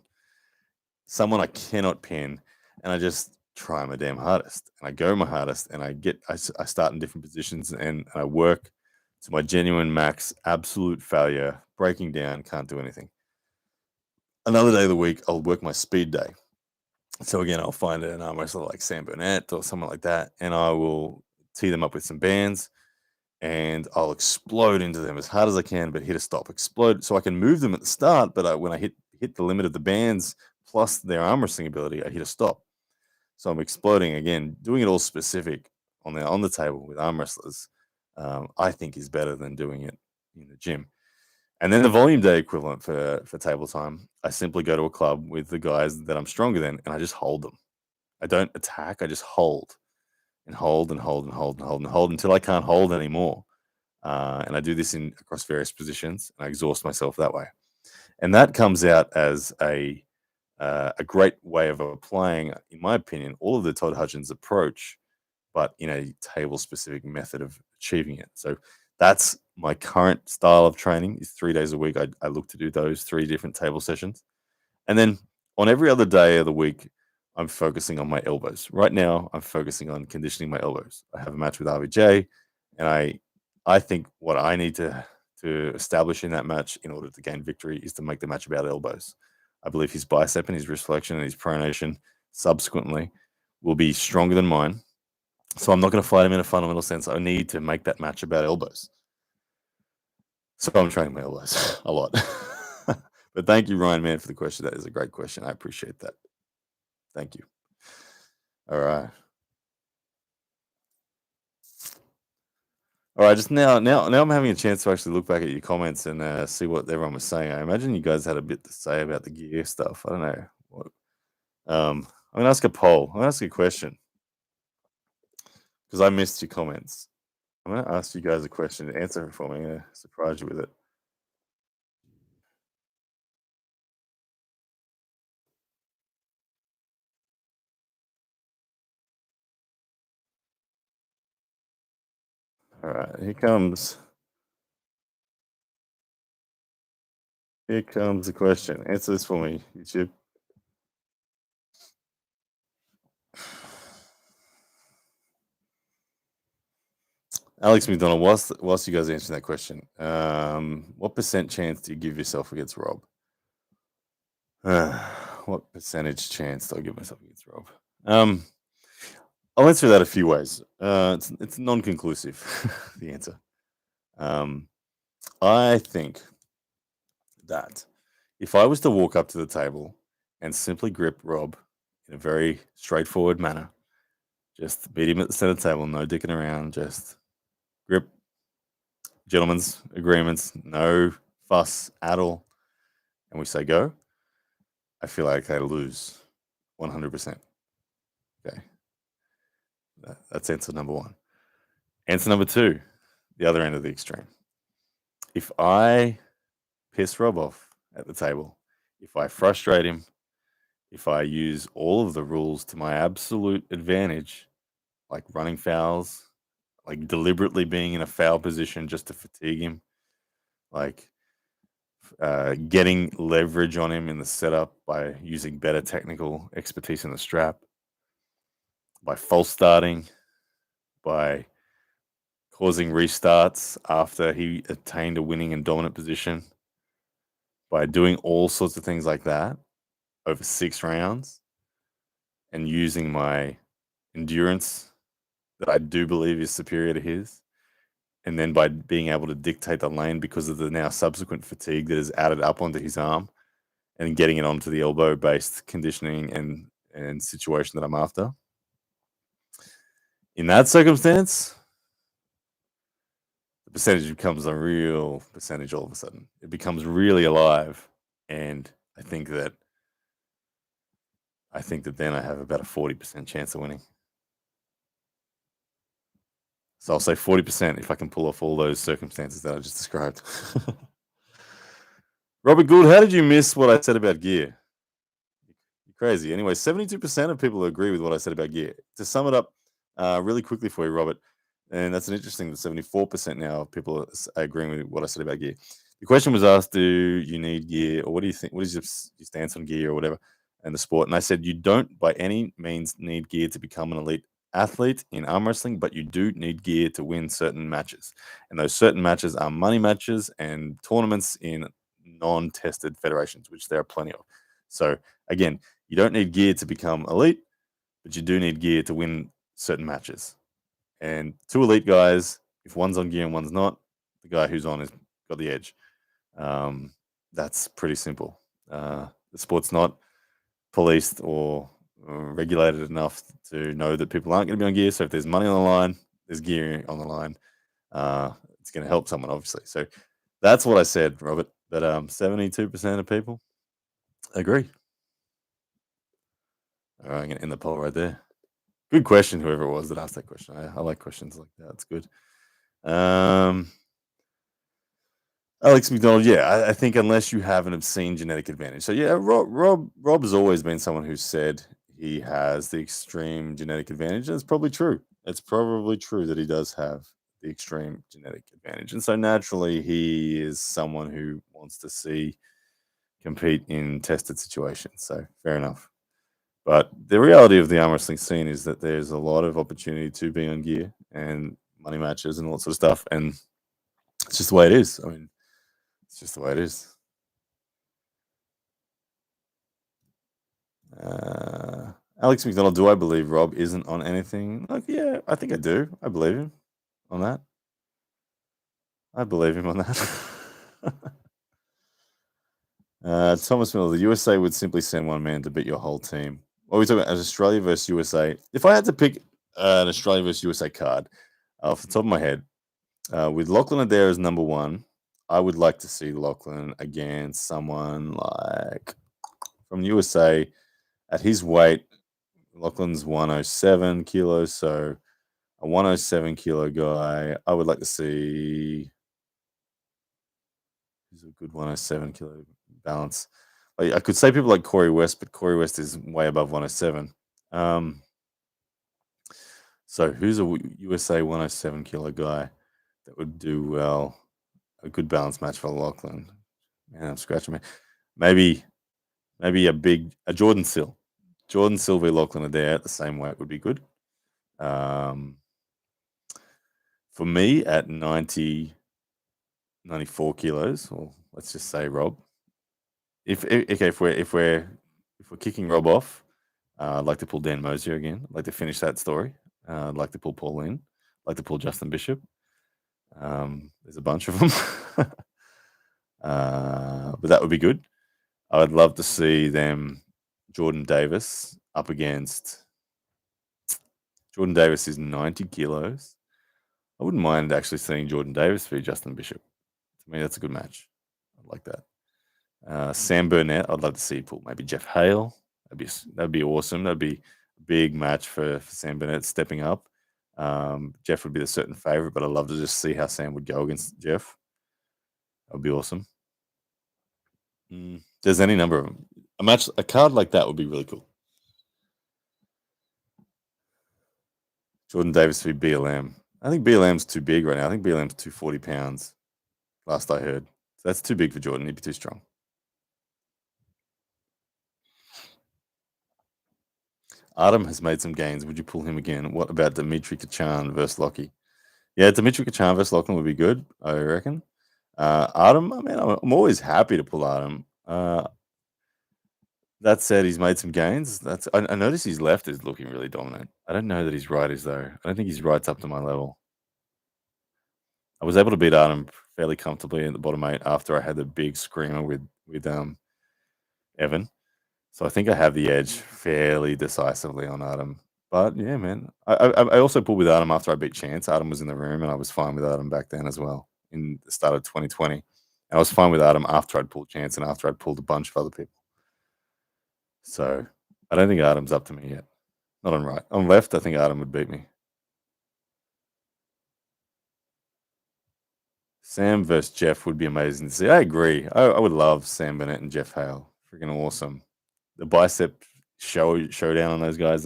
someone I cannot pin, and I just try my damn hardest. And I go my hardest, and I start in different positions, and I work to my genuine max, absolute failure, breaking down, can't do anything. Another day of the week, I'll work my speed day. So again, I'll find an arm wrestler like Sam Burnett or someone like that, and I will tee them up with some bands and I'll explode into them as hard as I can, but hit a stop, explode, so I can move them at the start. But when I hit the limit of the bands plus their arm wrestling ability, I hit a stop. So I'm exploding again, doing it all specific on the table with arm wrestlers. I think is better than doing it in the gym. And then the volume day equivalent for table time, I simply go to a club with the guys that I'm stronger than, and I just hold them. I don't attack. I just hold and hold and hold and hold and hold and hold until I can't hold anymore. And I do this in across various positions. And I exhaust myself that way, and that comes out as a great way of applying, in my opinion, all of the Todd Hutchins approach, but in a table specific method of achieving it. So that's my current style of training. Is 3 days a week. I look to do those 3 different table sessions, and then on every other day of the week, I'm focusing on my elbows. Right now, I'm focusing on conditioning my elbows. I have a match with RVJ, and I think what I need to establish in that match in order to gain victory is to make the match about elbows. I believe his bicep and his wrist flexion and his pronation subsequently will be stronger than mine. So I'm not going to fight him in a fundamental sense. I need to make that match about elbows. So I'm training my elbows a lot. But thank you, Ryan, man, for the question. That is a great question. I appreciate that. Thank you. All right. All right, just now I'm having a chance to actually look back at your comments and see what everyone was saying. I imagine you guys had a bit to say about the gear stuff. I don't know. I'm gonna ask a poll. I'm gonna ask you a question because I missed your comments. I'm gonna ask you guys a question. Answer it for me. I'm gonna surprise you with it. All right, here comes the question. Answer this for me, YouTube. Alex McDonald, whilst you guys are answering that question, what percent chance do you give yourself against Rob? What percentage chance do I give myself against Rob? I'll answer that a few ways. It's non-conclusive, the answer. I think that if I was to walk up to the table and simply grip Rob in a very straightforward manner, just beat him at the center table, no dicking around, just grip, gentlemen's agreements, no fuss at all, and we say go, I feel like I lose 100%. Okay. That's answer number one. Answer number two, the other end of the extreme. If I piss Rob off at the table, if I frustrate him, if I use all of the rules to my absolute advantage, like running fouls, like deliberately being in a foul position just to fatigue him, like getting leverage on him in the setup by using better technical expertise in the strap, by false starting, by causing restarts after he attained a winning and dominant position, by doing all sorts of things like that over 6 rounds and using my endurance that I do believe is superior to his, and then by being able to dictate the lane because of the now subsequent fatigue that is added up onto his arm and getting it onto the elbow-based conditioning and situation that I'm after. In that circumstance, the percentage becomes a real percentage all of a sudden. It becomes really alive, and I think that then I have about a 40% chance of winning. So I'll say 40% if I can pull off all those circumstances that I just described. Robert Gould, how did you miss what I said about gear? You're crazy. Anyway, 72% of people agree with what I said about gear. To sum it up really quickly for you, Robert, and that's an interesting that 74% now of people are agreeing with what I said about gear. The question was asked, do you need gear, or what do you think? What is your stance on gear or whatever in the sport? And I said, you don't by any means need gear to become an elite athlete in arm wrestling, but you do need gear to win certain matches. And those certain matches are money matches and tournaments in non-tested federations, which there are plenty of. So again, you don't need gear to become elite, but you do need gear to win certain matches. And 2 elite guys, if one's on gear and one's not, the guy who's on has got the edge. That's pretty simple. The sport's not policed or regulated enough to know that people aren't going to be on gear. So if there's money on the line, there's gear on the line. It's going to help someone, obviously. So that's what I said, Robert. But 72% of people agree. All right, I'm going to end the poll right there. Good question, whoever it was that asked that question. I like questions like that. It's good. Alex McDonald, yeah, I think unless you have an obscene genetic advantage. So yeah, Rob has always been someone who said he has the extreme genetic advantage. And it's probably true. It's probably true that he does have the extreme genetic advantage. And so naturally he is someone who wants to see compete in tested situations. So fair enough. But the reality of the arm wrestling scene is that there's a lot of opportunity to be on gear and money matches and all that sort of stuff. And it's just the way it is. I mean, it's just the way it is. Alex McDonald, do I believe Rob isn't on anything? Like, yeah, I think I do. I believe him on that. I believe him on that. Thomas Miller, the USA would simply send one man to beat your whole team. What are we talking about? As Australia versus USA? If I had to pick an Australia versus USA card off the top of my head, with Lachlan Adair as number 1, I would like to see Lachlan against someone like from USA at his weight. Lachlan's 107 kilos, so a 107 kilo guy. I would like to see who's a good 107 kilo balance. I could say people like Corey West, but Corey West is way above 107. So who's a USA 107 kilo guy that would do well? A good balance match for Lachlan. Man, I'm scratching me. Maybe a Jordan Sill. Jordan Silver, Lachlan are there at the same weight would be good. For me, at 94 kilos, or let's just say Rob, if we're kicking Rob off, I'd like to pull Dan Mosier again. I'd like to finish that story. I'd like to pull Paul in. I'd like to pull Justin Bishop. There's a bunch of them, but that would be good. I would love to see them. Jordan Davis up against. Jordan Davis is 90 kilos. I wouldn't mind actually seeing Jordan Davis v Justin Bishop. To me, that's a good match. I like that. Sam Burnett, I'd love to see pull maybe Jeff Hale. That'd be awesome. That'd be a big match for Sam Burnett stepping up. Jeff would be the certain favorite, but I'd love to just see how Sam would go against Jeff. That would be awesome. There's any number of them. A card like that would be really cool. Jordan Davis v BLM. I think BLM's too big right now. I think BLM's 240 pounds. Last I heard. So that's too big for Jordan. He'd be too strong. Artem has made some gains. Would you pull him again? What about Dimitri Kachan versus Lockie? Yeah, Dimitri Kachan versus Lachlan would be good, I reckon. Artem, I mean, I'm always happy to pull Artem. That said, he's made some gains. I notice his left is looking really dominant. I don't know that his right is, though. I don't think his right's up to my level. I was able to beat Artem fairly comfortably in the bottom 8 after I had the big screamer with Evan. So I think I have the edge fairly decisively on Artem. But yeah, man, I also pulled with Artem after I beat Chance. Artem was in the room, and I was fine with Artem back then as well in the start of 2020. I was fine with Artem after I'd pulled Chance and after I'd pulled a bunch of other people. So I don't think Artem's up to me yet. Not on right. On left, I think Artem would beat me. Sam versus Jeff would be amazing to see. I agree. I would love Sam Bennett and Jeff Hale. Freaking awesome. The bicep showdown on those guys.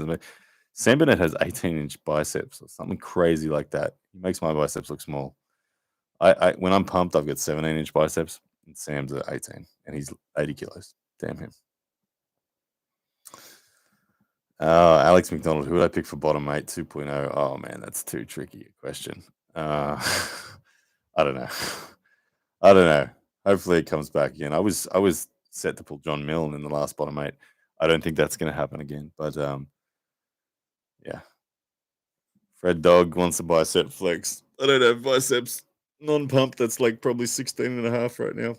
Sam Bennett has 18-inch biceps or something crazy like that. He makes my biceps look small. I when I'm pumped, I've got 17-inch biceps, and Sam's at 18, and he's 80 kilos. Damn him. Alex McDonald, who would I pick for bottom 8 2.0? Oh man, that's too tricky a question. I don't know. I don't know. Hopefully it comes back again. I was set to pull John Milne in the last bottom 8. I don't think that's going to happen again. But yeah. Fred Dog wants a bicep flex. I don't have biceps non-pump. That's like probably 16 and a half right now.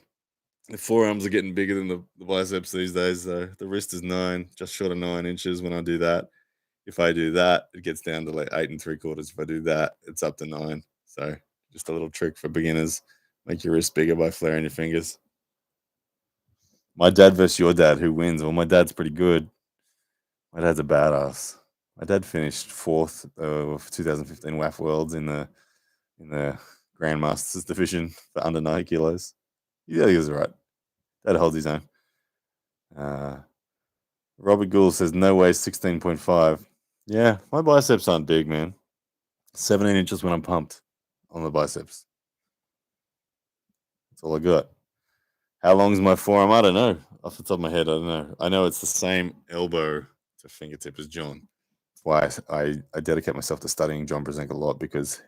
The forearms are getting bigger than the biceps these days, though. The wrist is 9, just short of 9 inches when I do that. If I do that, it gets down to like 8 3/4. If I do that, it's up to 9. So just a little trick for beginners. Make your wrist bigger by flaring your fingers. My dad versus your dad, who wins? Well, my dad's pretty good. My dad's a badass. My dad finished 4th of 2015 WAF Worlds in the Grandmasters division for under 90 kilos. Yeah, he was right. Dad holds his own. Robert Gould says, no way, 16.5. Yeah, my biceps aren't big, man. 17 inches when I'm pumped on the biceps. That's all I got. How long is my forearm? I don't know. Off the top of my head, I don't know. I know it's the same elbow to fingertip as John. That's why I dedicate myself to studying John Brzenk a lot, because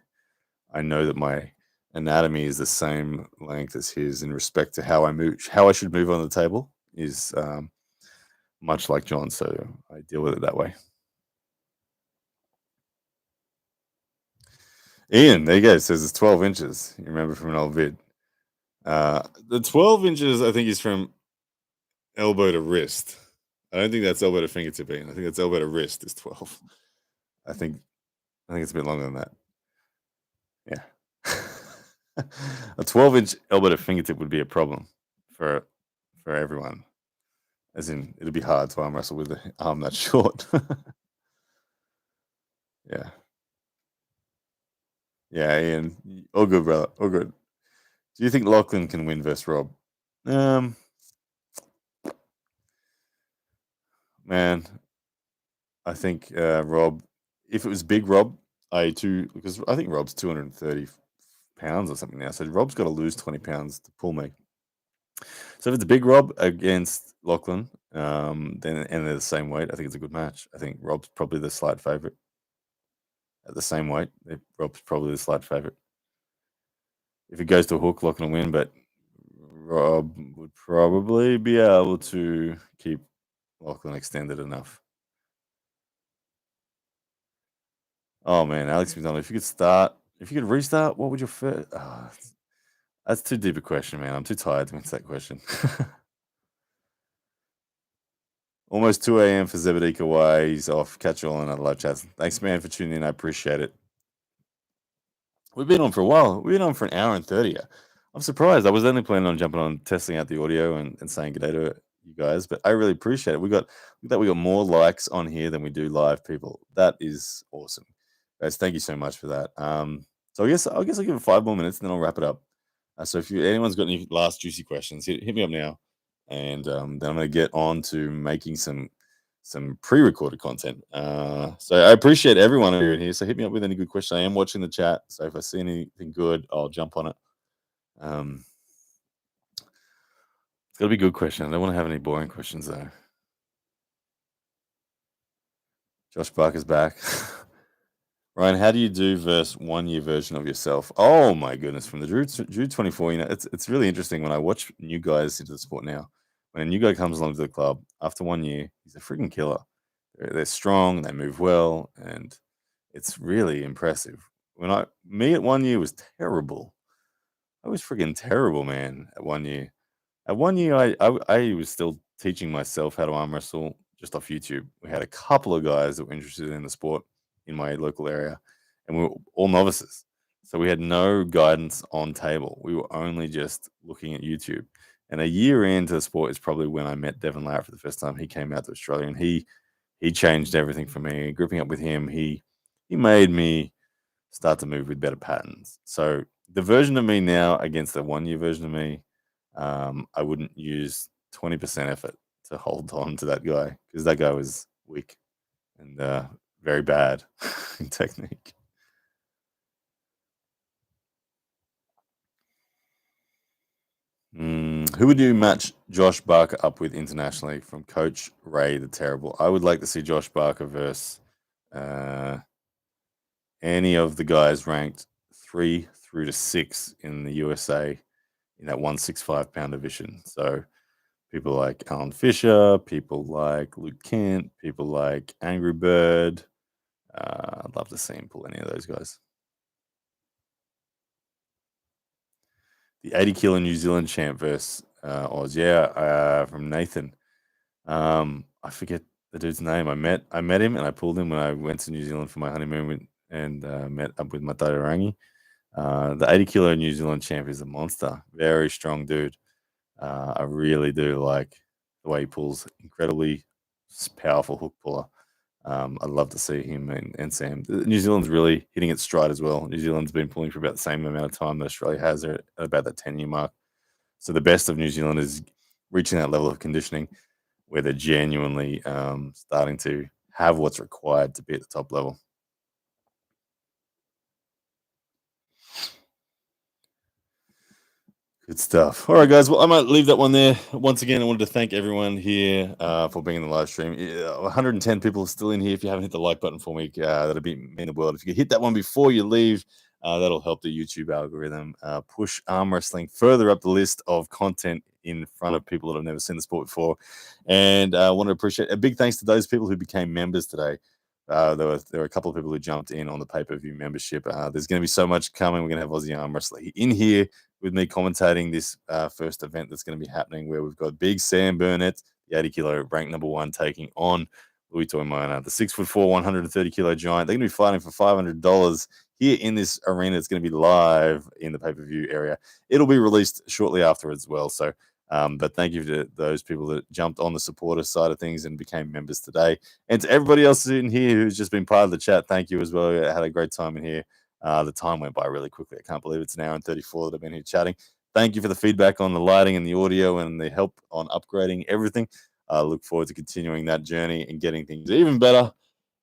I know that my anatomy is the same length as his in respect to how I should move on the table is much like John. So I deal with it that way. Ian, there you go. It says it's 12 inches. You remember from an old vid. The 12 inches, I think, is from elbow to wrist. I don't think that's elbow to fingertip, Ian. I think that's elbow to wrist is 12. I think it's a bit longer than that. Yeah. A 12-inch elbow to fingertip would be a problem for everyone. As in, it'd be hard to arm wrestle with the arm that short. Yeah. Yeah, Ian. All good, brother. All good. Do you think Lachlan can win versus Rob? Man, I think Rob, if it was big Rob, because I think Rob's 230 pounds or something now. So Rob's got to lose 20 pounds to pull me. So if it's a big Rob against Lachlan, then and they're the same weight, I think it's a good match. I think Rob's probably the slight favorite at the same weight. They're probably the slight favourite. If it goes to a hook, Lachlan will win, but Rob would probably be able to keep Lachlan extended enough. Oh man, Alex McDonald, if you could restart, what would your first? That's too deep a question, man. I'm too tired to answer that question. Almost 2 a.m. for Zebedee Kawhi. He's off. Catch you all in other live chats. Thanks, man, for tuning in. I appreciate it. We've been on for a while. We've been on for an hour and 30. I'm surprised. I was only planning on jumping on, testing out the audio and saying good day to you guys, but I really appreciate it. We got more likes on here than we do live, people. That is awesome, guys. Thank you so much for that. So I guess I'll give it 5 more minutes and then I'll wrap it up. So if anyone's got any last juicy questions, hit me up now, and then I'm going to get on to making some pre-recorded content. So I appreciate everyone here in here. So hit me up with any good question. I am watching the chat, so if I see anything good, I'll jump on it. It's got to be a good question. I don't want to have any boring questions though. Josh Barker's back. Ryan, how do you do versus 1 year version of yourself? Oh my goodness, from the Drew 24. It's really interesting when I watch new guys into the sport now. When a new guy comes along to the club after 1 year, he's a freaking killer. They're strong, they move well, and it's really impressive. Me at 1 year was terrible. I was freaking terrible, man. At 1 year. At 1 year, I was still teaching myself how to arm wrestle just off YouTube. We had a couple of guys that were interested in the sport in my local area, and we were all novices. So we had no guidance on table. We were only just looking at YouTube. And a year into the sport is probably when I met Devin Larratt for the first time. He came out to Australia, and he changed everything for me. Gripping up with him, he made me start to move with better patterns. So the version of me now against the 1 year version of me, I wouldn't use 20% effort to hold on to that guy, because that guy was weak and very bad in technique. Who would you match Josh Barker up with internationally from Coach Ray the Terrible? I would like to see Josh Barker versus any of the guys ranked 3 through to 6 in the USA in that 165-pound division. So people like Alan Fisher, people like Luke Kent, people like Angry Bird. I'd love to see him pull any of those guys. The 80-kilo New Zealand champ versus Oz. Yeah, from Nathan. I forget the dude's name. I met him and I pulled him when I went to New Zealand for my honeymoon and met up with Matayo Rangi. The 80-kilo New Zealand champ is a monster. Very strong dude. I really do like the way he pulls. Incredibly powerful hook puller. I'd love to see him and Sam. New Zealand's really hitting its stride as well. New Zealand's been pulling for about the same amount of time that Australia has. They're at about that 10-year mark. So the best of New Zealand is reaching that level of conditioning where they're genuinely starting to have what's required to be at the top level. Good stuff. All right, guys. Well, I might leave that one there. Once again, I wanted to thank everyone here for being in the live stream. 110 people are still in here. If you haven't hit the like button for me, that'd mean the world. If you could hit that one before you leave, that'll help the YouTube algorithm push arm wrestling further up the list of content in front of people that have never seen the sport before. And I want to appreciate a big thanks to those people who became members today. There were a couple of people who jumped in on the pay-per-view membership. There's going to be so much coming. We're going to have Aussie Arm Wrestling in here with me commentating this first event that's going to be happening, where we've got Big Sam Burnett, the 80-kilo ranked number 1, taking on Louis Toimona, the 6'4", 130-kilo giant. They're going to be fighting for $500 here in this arena. It's going to be live in the pay-per-view area. It'll be released shortly after as well. So, but thank you to those people that jumped on the supporter side of things and became members today. And to everybody else in here who's just been part of the chat, thank you as well. I had a great time in here. The time went by really quickly. I can't believe it's an hour and 34 that I've been here chatting. Thank you for the feedback on the lighting and the audio and the help on upgrading everything. I look forward to continuing that journey and getting things even better.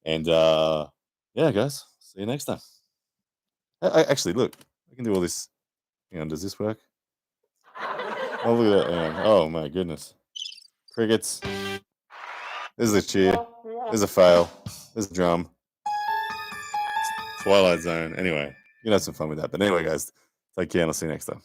And yeah, guys, see you next time. Actually, look, I can do all this. Hang on, does this work? Oh, look at that. Oh, my goodness. Crickets. There's a cheer. There's a fail. There's a drum. Twilight Zone. Anyway, you can have some fun with that. But anyway, guys, take care and I'll see you next time.